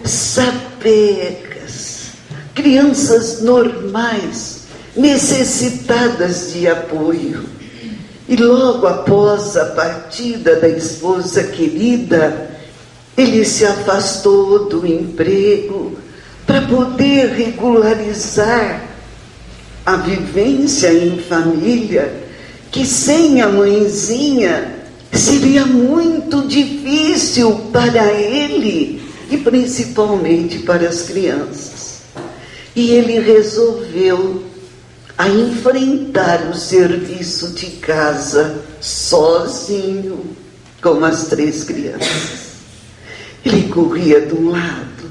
sapecas, crianças normais, necessitadas de apoio. E logo após a partida da esposa querida, ele se afastou do emprego para poder regularizar a vivência em família, que sem a mãezinha seria muito difícil para ele e principalmente para as crianças. E ele resolveu a enfrentar o serviço de casa sozinho com as 3 crianças. Ele corria de um lado,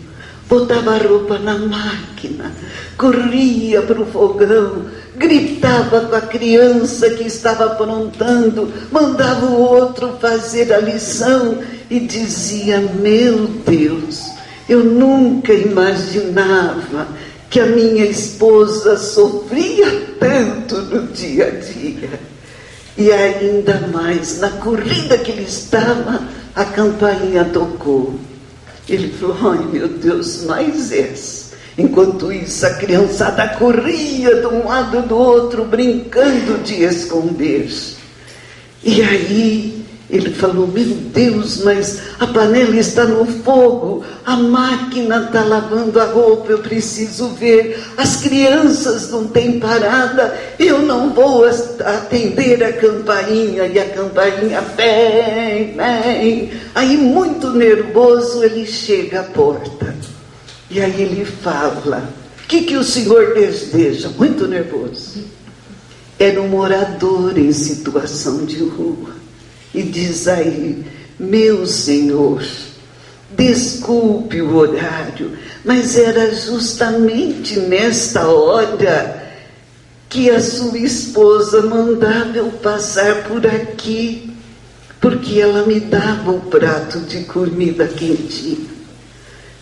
botava a roupa na máquina, corria para o fogão, gritava com a criança que estava aprontando, mandava o outro fazer a lição e dizia: meu Deus, eu nunca imaginava que a minha esposa sofria tanto no dia a dia. E ainda mais, na corrida que ele estava, a campainha tocou. Ele falou: ai meu Deus, mais essa. Enquanto isso, a criançada corria de um lado e do outro, brincando de esconder. E aí ele falou: meu Deus, mas a panela está no fogo, a máquina está lavando a roupa, eu preciso ver, as crianças não têm parada, eu não vou atender a campainha. E a campainha vem. Aí, muito nervoso, ele chega à porta. E aí ele fala: o que o senhor deseja? Muito nervoso. Era um morador em situação de rua. E diz aí: meu senhor, desculpe o horário, mas era justamente nesta hora que a sua esposa mandava eu passar por aqui, porque ela me dava o prato de comida quentinha.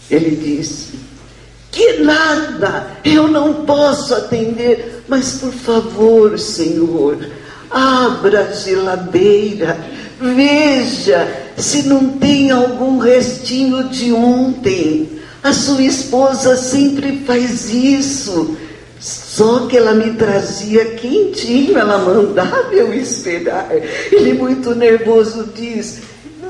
Ele disse: que nada, eu não posso atender, mas por favor, senhor, abra a geladeira, veja se não tem algum restinho de ontem. A sua esposa sempre faz isso, só que ela me trazia quentinho, ela mandava eu esperar. Ele, muito nervoso, diz: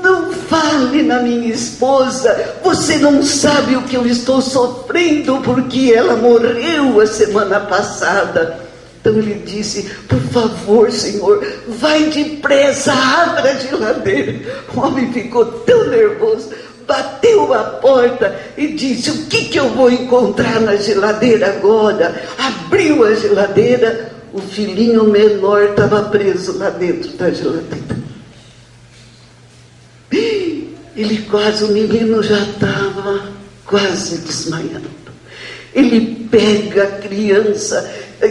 não fale na minha esposa, você não sabe o que eu estou sofrendo, porque ela morreu a semana passada. Então ele disse: por favor, senhor, vai depressa, abra a geladeira. O homem ficou tão nervoso, bateu a porta e disse: o que eu vou encontrar na geladeira agora? Abriu a geladeira, o filhinho menor estava preso lá dentro da geladeira. O menino já estava quase desmaiando. Ele pega a criança,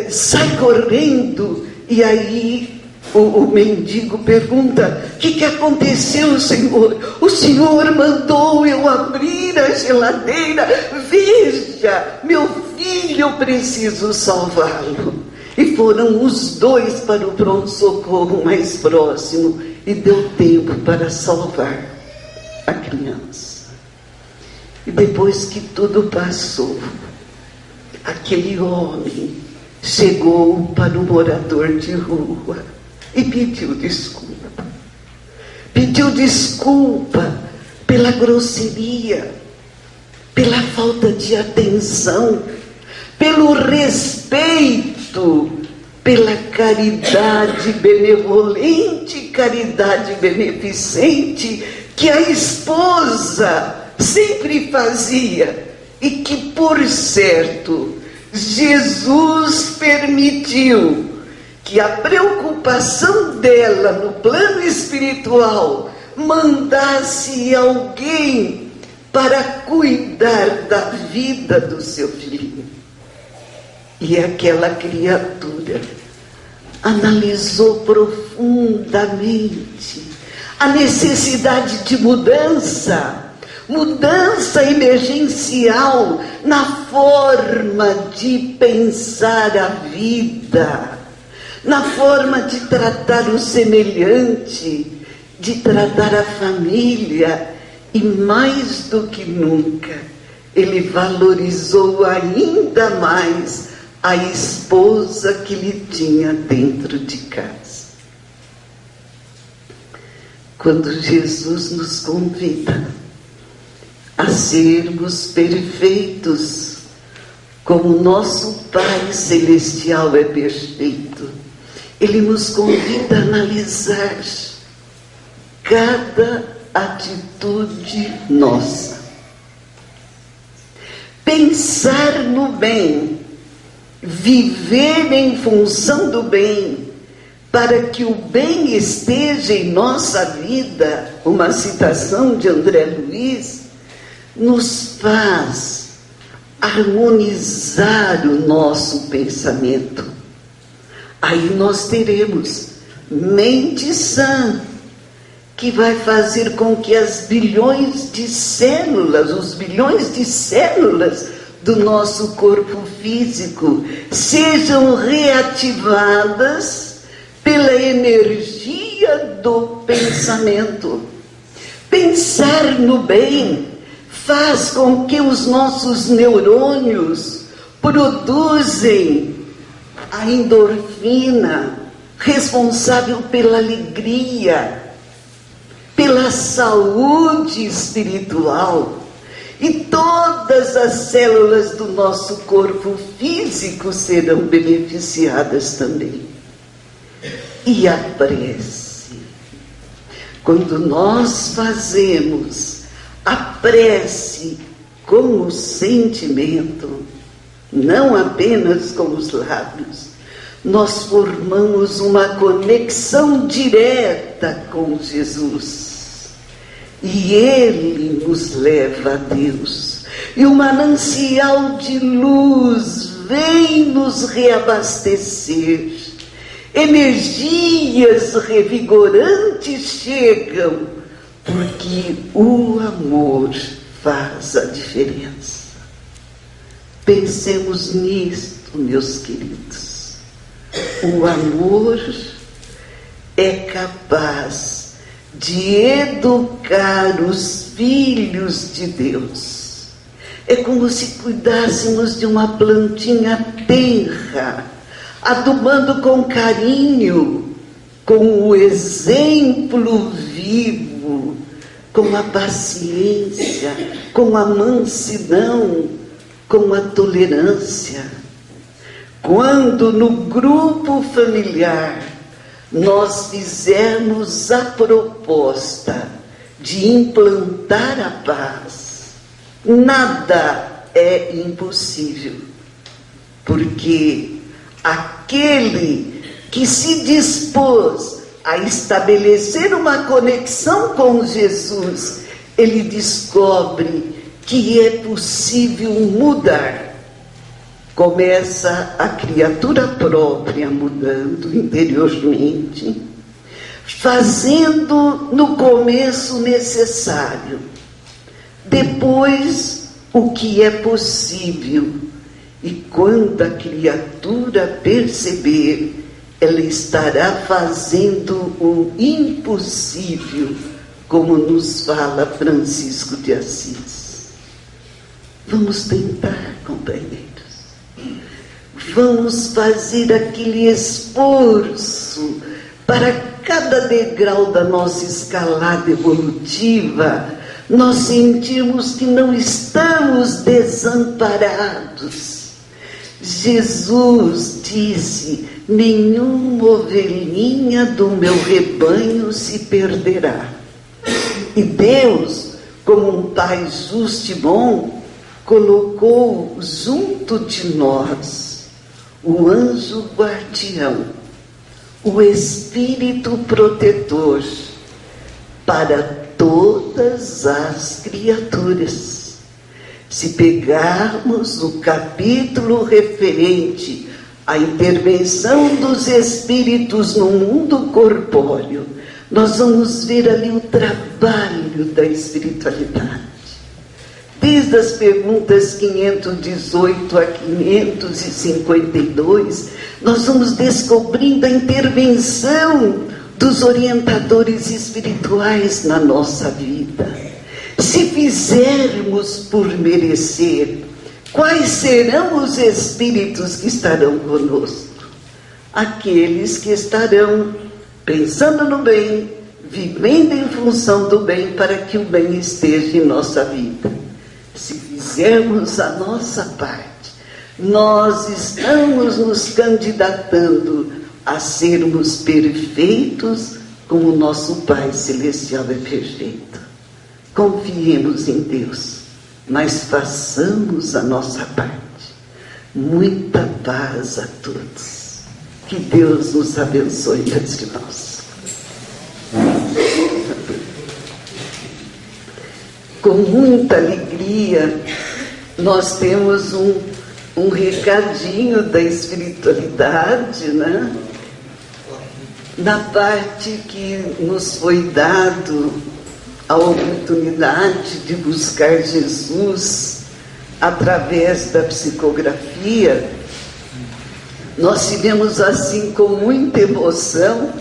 sai correndo, e aí o mendigo pergunta: o que aconteceu, senhor? O senhor mandou eu abrir a geladeira, veja, meu filho, eu preciso salvá-lo. E foram os 2 para o pronto-socorro mais próximo, e deu tempo para salvar a criança. E depois que tudo passou, aquele homem chegou para o morador de rua e pediu desculpa. Pediu desculpa pela grosseria, pela falta de atenção, pelo respeito, pela caridade benevolente, caridade beneficente que a esposa sempre fazia e que, por certo, Jesus permitiu que a preocupação dela no plano espiritual mandasse alguém para cuidar da vida do seu filhinho. E aquela criatura analisou profundamente a necessidade de mudança emergencial na forma de pensar a vida, na forma de tratar o semelhante, de tratar a família, e mais do que nunca, ele valorizou ainda mais a esposa que lhe tinha dentro de casa. Quando Jesus nos convida a sermos perfeitos, como nosso Pai Celestial é perfeito, Ele nos convida a analisar cada atitude nossa. Pensar no bem, viver em função do bem, para que o bem esteja em nossa vida, uma citação de André Luiz, nos faz harmonizar o nosso pensamento. Aí nós teremos mente sã, que vai fazer com que os bilhões de células do nosso corpo físico sejam reativadas pela energia do pensamento. Pensar no bem faz com que os nossos neurônios produzem a endorfina, responsável pela alegria, pela saúde espiritual, e todas as células do nosso corpo físico serão beneficiadas também. E a prece. Quando nós fazemos a prece com o sentimento, não apenas com os lábios, nós formamos uma conexão direta com Jesus. E Ele nos leva a Deus. E o manancial de luz vem nos reabastecer. Energias revigorantes chegam, porque o amor faz a diferença. Pensemos nisto, meus queridos. O amor é capaz de educar os filhos de Deus. É como se cuidássemos de uma plantinha tenra, adubando com carinho, com o exemplo vivo, com a paciência, com a mansidão, com a tolerância. Quando no grupo familiar nós fizermos a proposta de implantar a paz, nada é impossível, porque aquele que se dispôs a estabelecer uma conexão com Jesus, ele descobre que é possível mudar. Começa a criatura própria mudando interiormente, fazendo no começo o necessário, depois o que é possível. E quando a criatura perceber, ela estará fazendo o impossível, como nos fala Francisco de Assis. Vamos tentar, companheiros. vamos fazer aquele esforço para cada degrau da nossa escalada evolutiva nós sentimos que não estamos desamparados. Jesus disse: nenhuma ovelhinha do meu rebanho se perderá. E Deus, como um Pai justo e bom, colocou junto de nós o anjo guardião, o Espírito protetor para todas as criaturas. Se pegarmos o capítulo referente à intervenção dos espíritos no mundo corpóreo, nós vamos ver ali o trabalho da espiritualidade. Desde as perguntas 518 a 552, nós vamos descobrindo a intervenção dos orientadores espirituais na nossa vida. Se fizermos por merecer, quais serão os espíritos que estarão conosco? Aqueles que estarão pensando no bem, vivendo em função do bem, para que o bem esteja em nossa vida. Se fizermos a nossa parte, nós estamos nos candidatando a sermos perfeitos como o nosso Pai Celestial é perfeito. Confiemos em Deus, mas façamos a nossa parte. Muita paz a todos. Que Deus nos abençoe, meus irmãos. Com muita alegria, nós temos um recadinho da espiritualidade, né? Na parte que nos foi dado a oportunidade de buscar Jesus através da psicografia, nós tivemos assim com muita emoção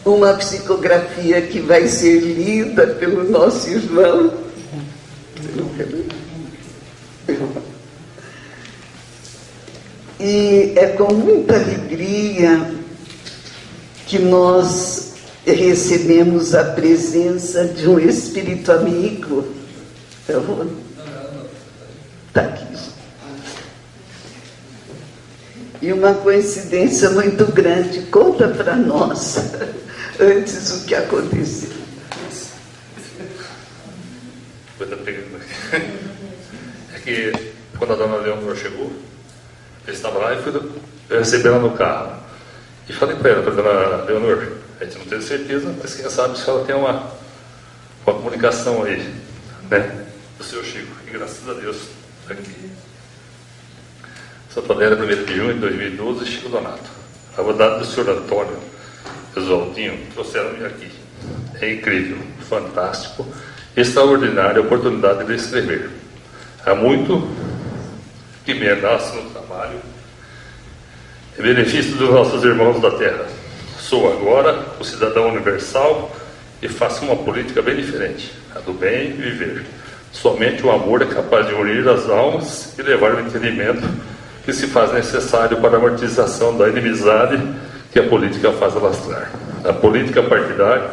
uma psicografia que vai ser lida pelo nosso irmão. E é com muita alegria que nós recebemos a presença de um espírito amigo. Está aqui. E uma coincidência muito grande. Conta para nós antes o que aconteceu. É que quando a dona Leonor chegou, eu estava lá e fui receber ela no carro. E falei para ela, dona Leonor, a gente não tem certeza, mas quem sabe se ela tem uma comunicação aí, né, do seu Chico. E graças a Deus, está aqui. Santo Adélia, 1º de junho de 2012, Chico Donato. A vontade do senhor Antônio Oswaldinho trouxeram-me aqui. É incrível, fantástico, extraordinária oportunidade de escrever. Há muito que me renasce no trabalho em benefício dos nossos irmãos da terra. Sou agora o cidadão universal e faço uma política bem diferente, a do bem viver. Somente o amor é capaz de unir as almas e levar o entendimento que se faz necessário para a amortização da inimizade que a política faz alastrar. A política partidária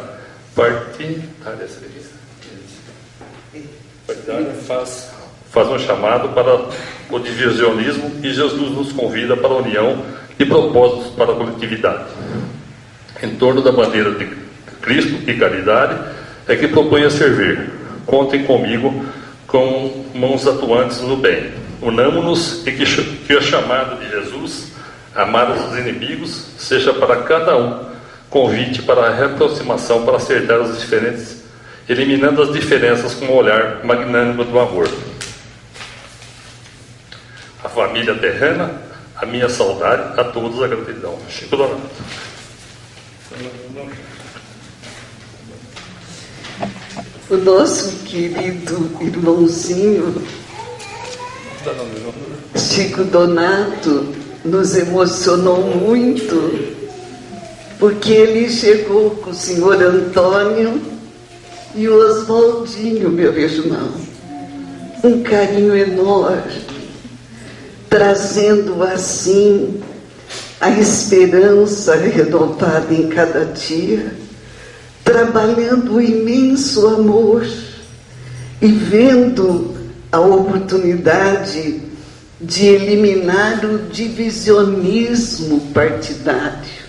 faz um chamado para o divisionismo e Jesus nos convida para a união e propósitos para a coletividade. Em torno da bandeira de Cristo e caridade é que proponho servir. Contem comigo com mãos atuantes no bem. Unamo-nos e que o chamado de Jesus, amar os inimigos, seja para cada um convite para a reaproximação, para acertar os diferentes, eliminando as diferenças com o olhar magnânimo do amor. A família terrena, a minha saudade, a todos a gratidão. Chico Donato. O nosso querido irmãozinho Chico Donato nos emocionou muito, porque ele chegou com o senhor Antônio e o Oswaldinho, meu irmão. Um carinho enorme. trazendo assim a esperança renovada em cada dia, trabalhando o imenso amor e vendo a oportunidade de eliminar o divisionismo partidário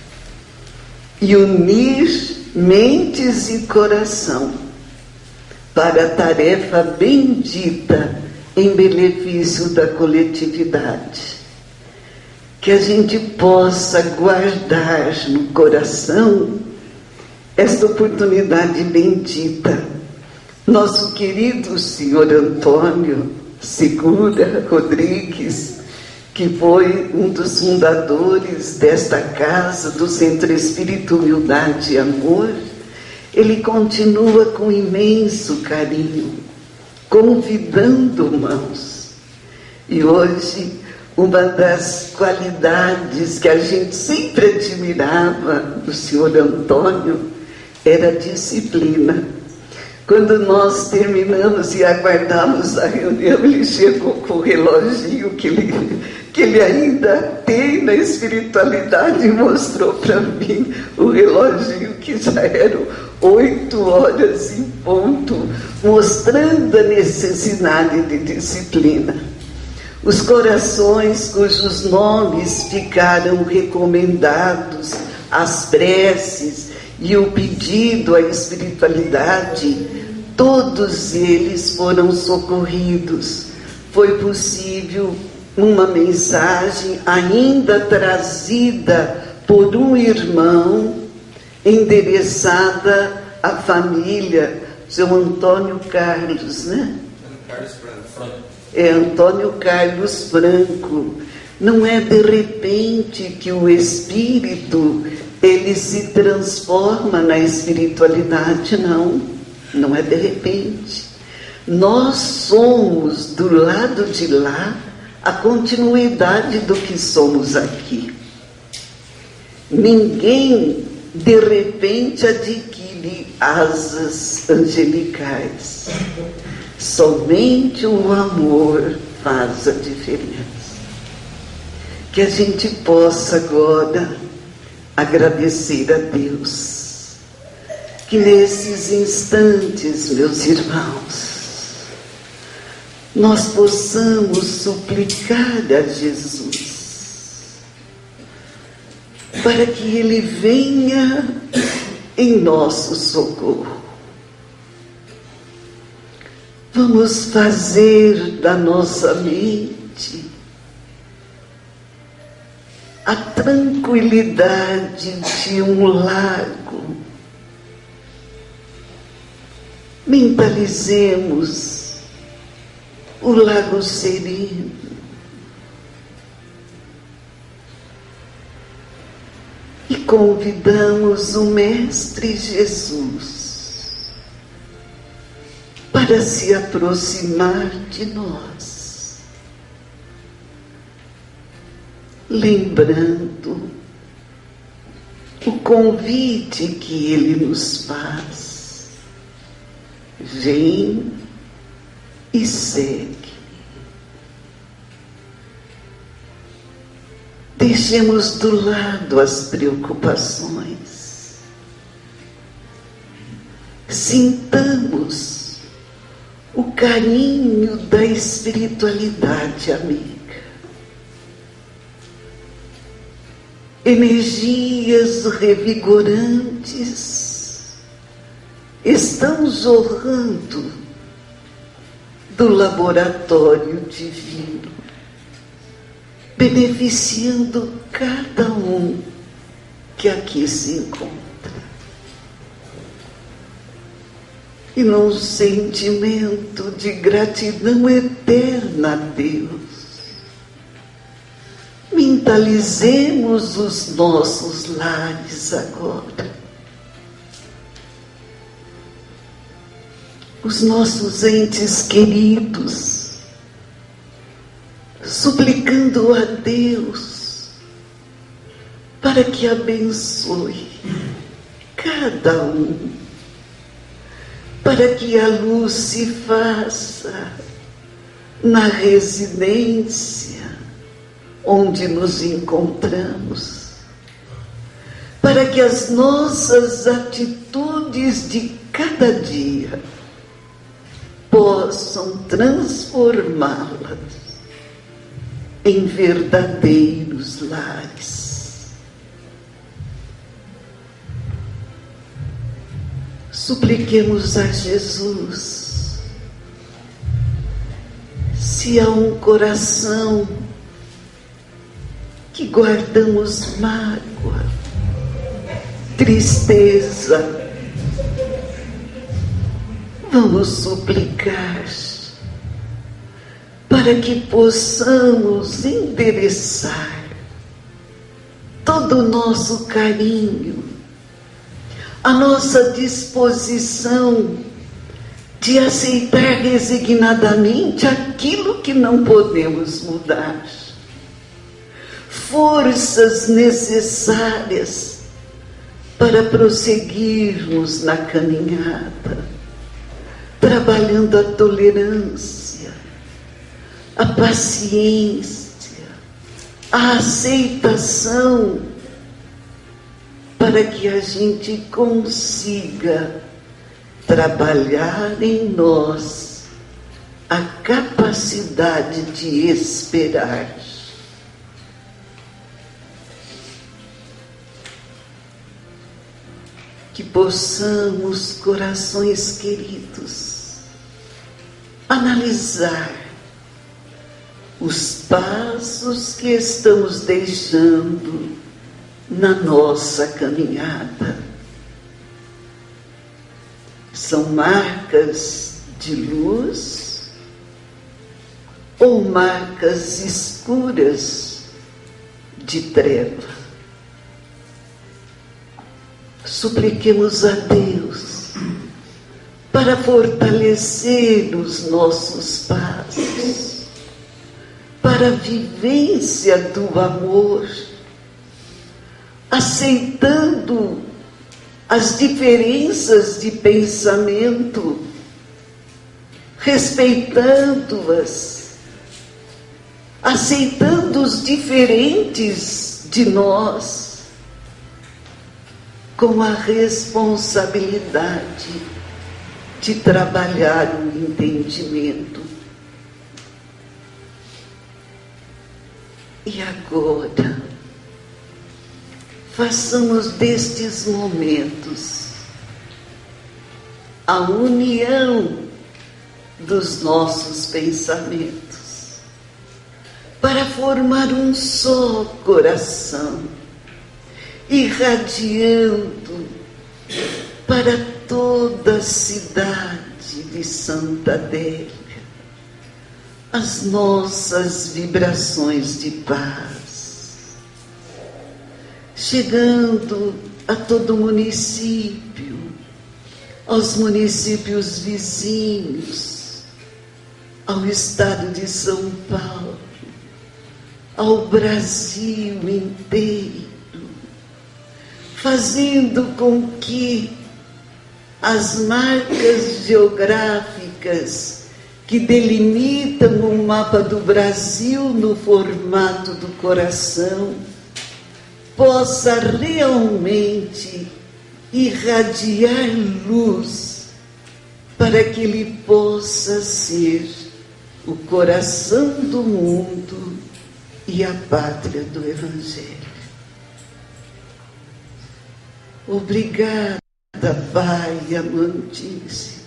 e unir mentes e coração para a tarefa bendita em benefício da coletividade. Que a gente possa guardar no coração esta oportunidade bendita. Nosso querido senhor Antônio Segura Rodrigues, que foi um dos fundadores desta casa, do Centro Espírito Humildade e Amor, ele continua com imenso carinho, convidando irmãos. E hoje, uma das qualidades que a gente sempre admirava do senhor Antônio era a disciplina. Quando nós terminamos e aguardamos a reunião, ele chegou com o reloginho que ele ainda tem na espiritualidade e mostrou para mim o reloginho que já eram 8 horas em ponto, mostrando a necessidade de disciplina. Os corações cujos nomes ficaram recomendados, as preces e o pedido à espiritualidade, todos eles foram socorridos. Foi possível uma mensagem ainda trazida por um irmão, endereçada à família, seu Antônio Carlos, né? É Antônio Carlos Franco. Não é de repente que o espírito ele se transforma na espiritualidade, não. Não é de repente. Nós somos, do lado de lá, a continuidade do que somos aqui. Ninguém, de repente, adquire asas angelicais. Somente o amor faz a diferença. Que a gente possa agora agradecer a Deus. Que nesses instantes, meus irmãos, nós possamos suplicar a Jesus para que Ele venha em nosso socorro. Vamos fazer da nossa mente a tranquilidade de um lago. Mentalizemos o lago sereno. E convidamos o Mestre Jesus para se aproximar de nós, lembrando o convite que Ele nos faz. Vem e segue. Deixemos do lado as preocupações. Sintamos o carinho da espiritualidade amiga. Energias revigorantes estão jorrando do laboratório divino, beneficiando cada um que aqui se encontra. E num sentimento de gratidão eterna a Deus, mentalizemos os nossos lares agora. Os nossos entes queridos, suplicando a Deus para que abençoe cada um, para que a luz se faça na residência onde nos encontramos, para que as nossas atitudes de cada dia possam transformá-las em verdadeiros lares. Supliquemos a Jesus, se há um coração que guardamos mágoa, tristeza, vamos suplicar para que possamos endereçar todo o nosso carinho, a nossa disposição de aceitar resignadamente aquilo que não podemos mudar, forças necessárias para prosseguirmos na caminhada, trabalhando a tolerância, a paciência, a aceitação, para que a gente consiga trabalhar em nós a capacidade de esperar. Que possamos, corações queridos, analisar os passos que estamos deixando na nossa caminhada. São marcas de luz ou marcas escuras de treva? Supliquemos a Deus para fortalecer os nossos passos, para a vivência do amor, aceitando as diferenças de pensamento, respeitando-as, aceitando os diferentes de nós, com a responsabilidade de trabalhar o entendimento. E agora, façamos destes momentos a união dos nossos pensamentos, para formar um só coração, irradiando para toda a cidade de Santa Adélia as nossas vibrações de paz, chegando a todo o município, aos municípios vizinhos, ao estado de São Paulo, ao Brasil inteiro, fazendo com que as marcas geográficas que delimitam o mapa do Brasil no formato do coração possa realmente irradiar luz para que ele possa ser o coração do mundo e a pátria do Evangelho. Obrigada, Pai amantíssimo.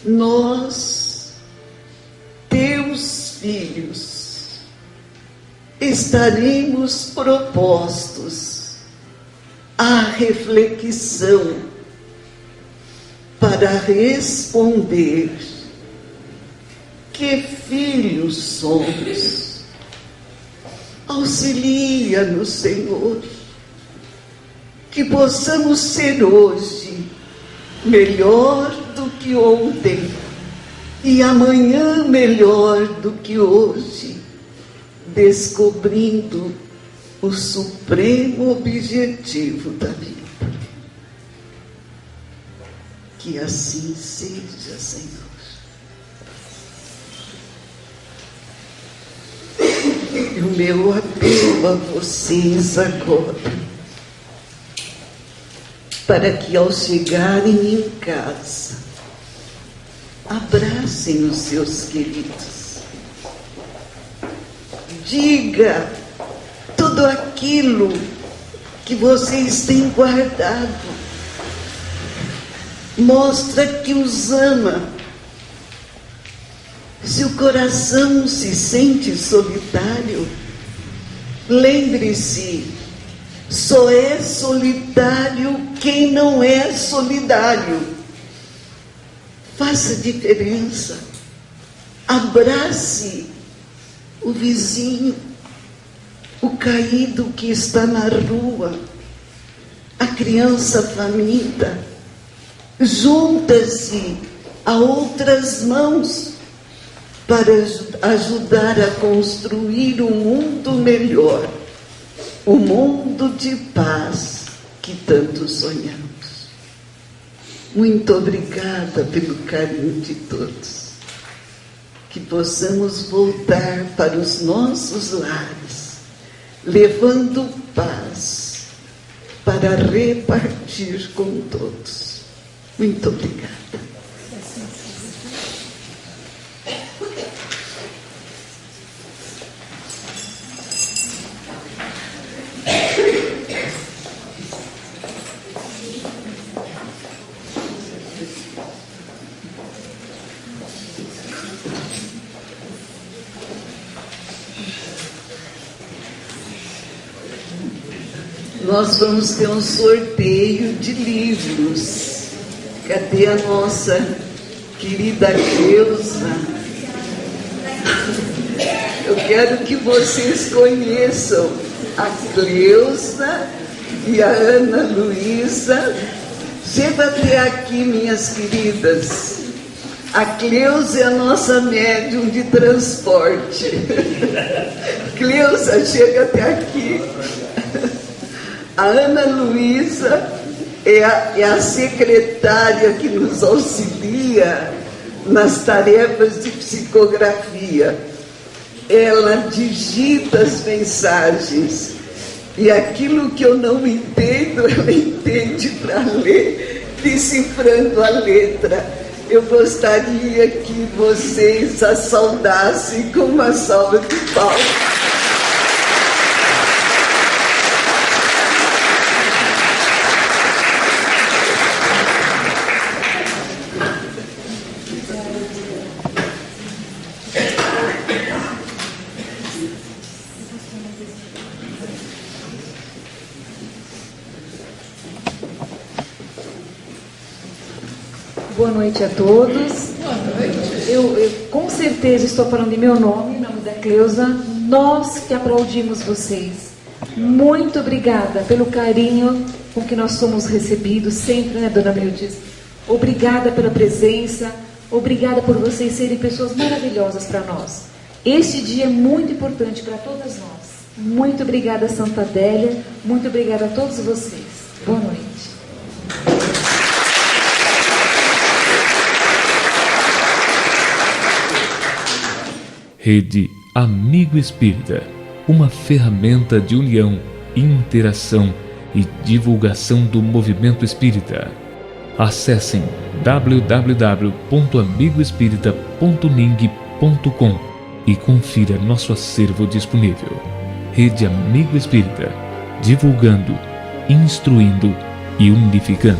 Nós, teus filhos, estaremos propostos à reflexão para responder que filhos somos. Auxilia-nos, Senhor, que possamos ser hoje melhor do que ontem e amanhã melhor do que hoje, descobrindo o supremo objetivo da vida. Que assim seja, Senhor. E o meu apelo a vocês agora, para que ao chegarem em casa, abracem os seus queridos. Diga tudo aquilo que vocês têm guardado. Mostra que os ama. Se o coração se sente solitário, lembre-se, só é solitário quem não é solidário. Faça diferença. Abrace o vizinho, o caído que está na rua, a criança faminta. Junta-se a outras mãos para ajudar a construir um mundo melhor, o mundo de paz que tanto sonhamos. Muito obrigada pelo carinho de todos. Que possamos voltar para os nossos lares, levando paz para repartir com todos. Muito obrigada. Nós vamos ter um sorteio de livros. Cadê a nossa querida Cleusa? Eu quero que vocês conheçam a Cleusa e a Ana Luísa. Chega até aqui, minhas queridas. A Cleusa é a nossa médium de transporte. Cleusa, chega até aqui. A Ana Luísa é a secretária que nos auxilia nas tarefas de psicografia. Ela digita as mensagens e aquilo que eu não entendo, ela entende para ler, decifrando a letra. Eu gostaria que vocês a saudassem com uma salva de palmas. Boa noite a todos. Eu com certeza estou falando em meu nome, em nome da Cleusa. Nós que aplaudimos vocês. Muito obrigada pelo carinho com que nós somos recebidos sempre, né, Dona Mildes? Obrigada pela presença. Obrigada por vocês serem pessoas maravilhosas para nós. Este dia é muito importante para todas nós. Muito obrigada, Santa Adélia. Muito obrigada a todos vocês. Boa noite. Rede Amigo Espírita, uma ferramenta de união, interação e divulgação do movimento espírita. Acessem www.amigoespírita.ning.com e confira nosso acervo disponível. Rede Amigo Espírita, divulgando, instruindo e unificando.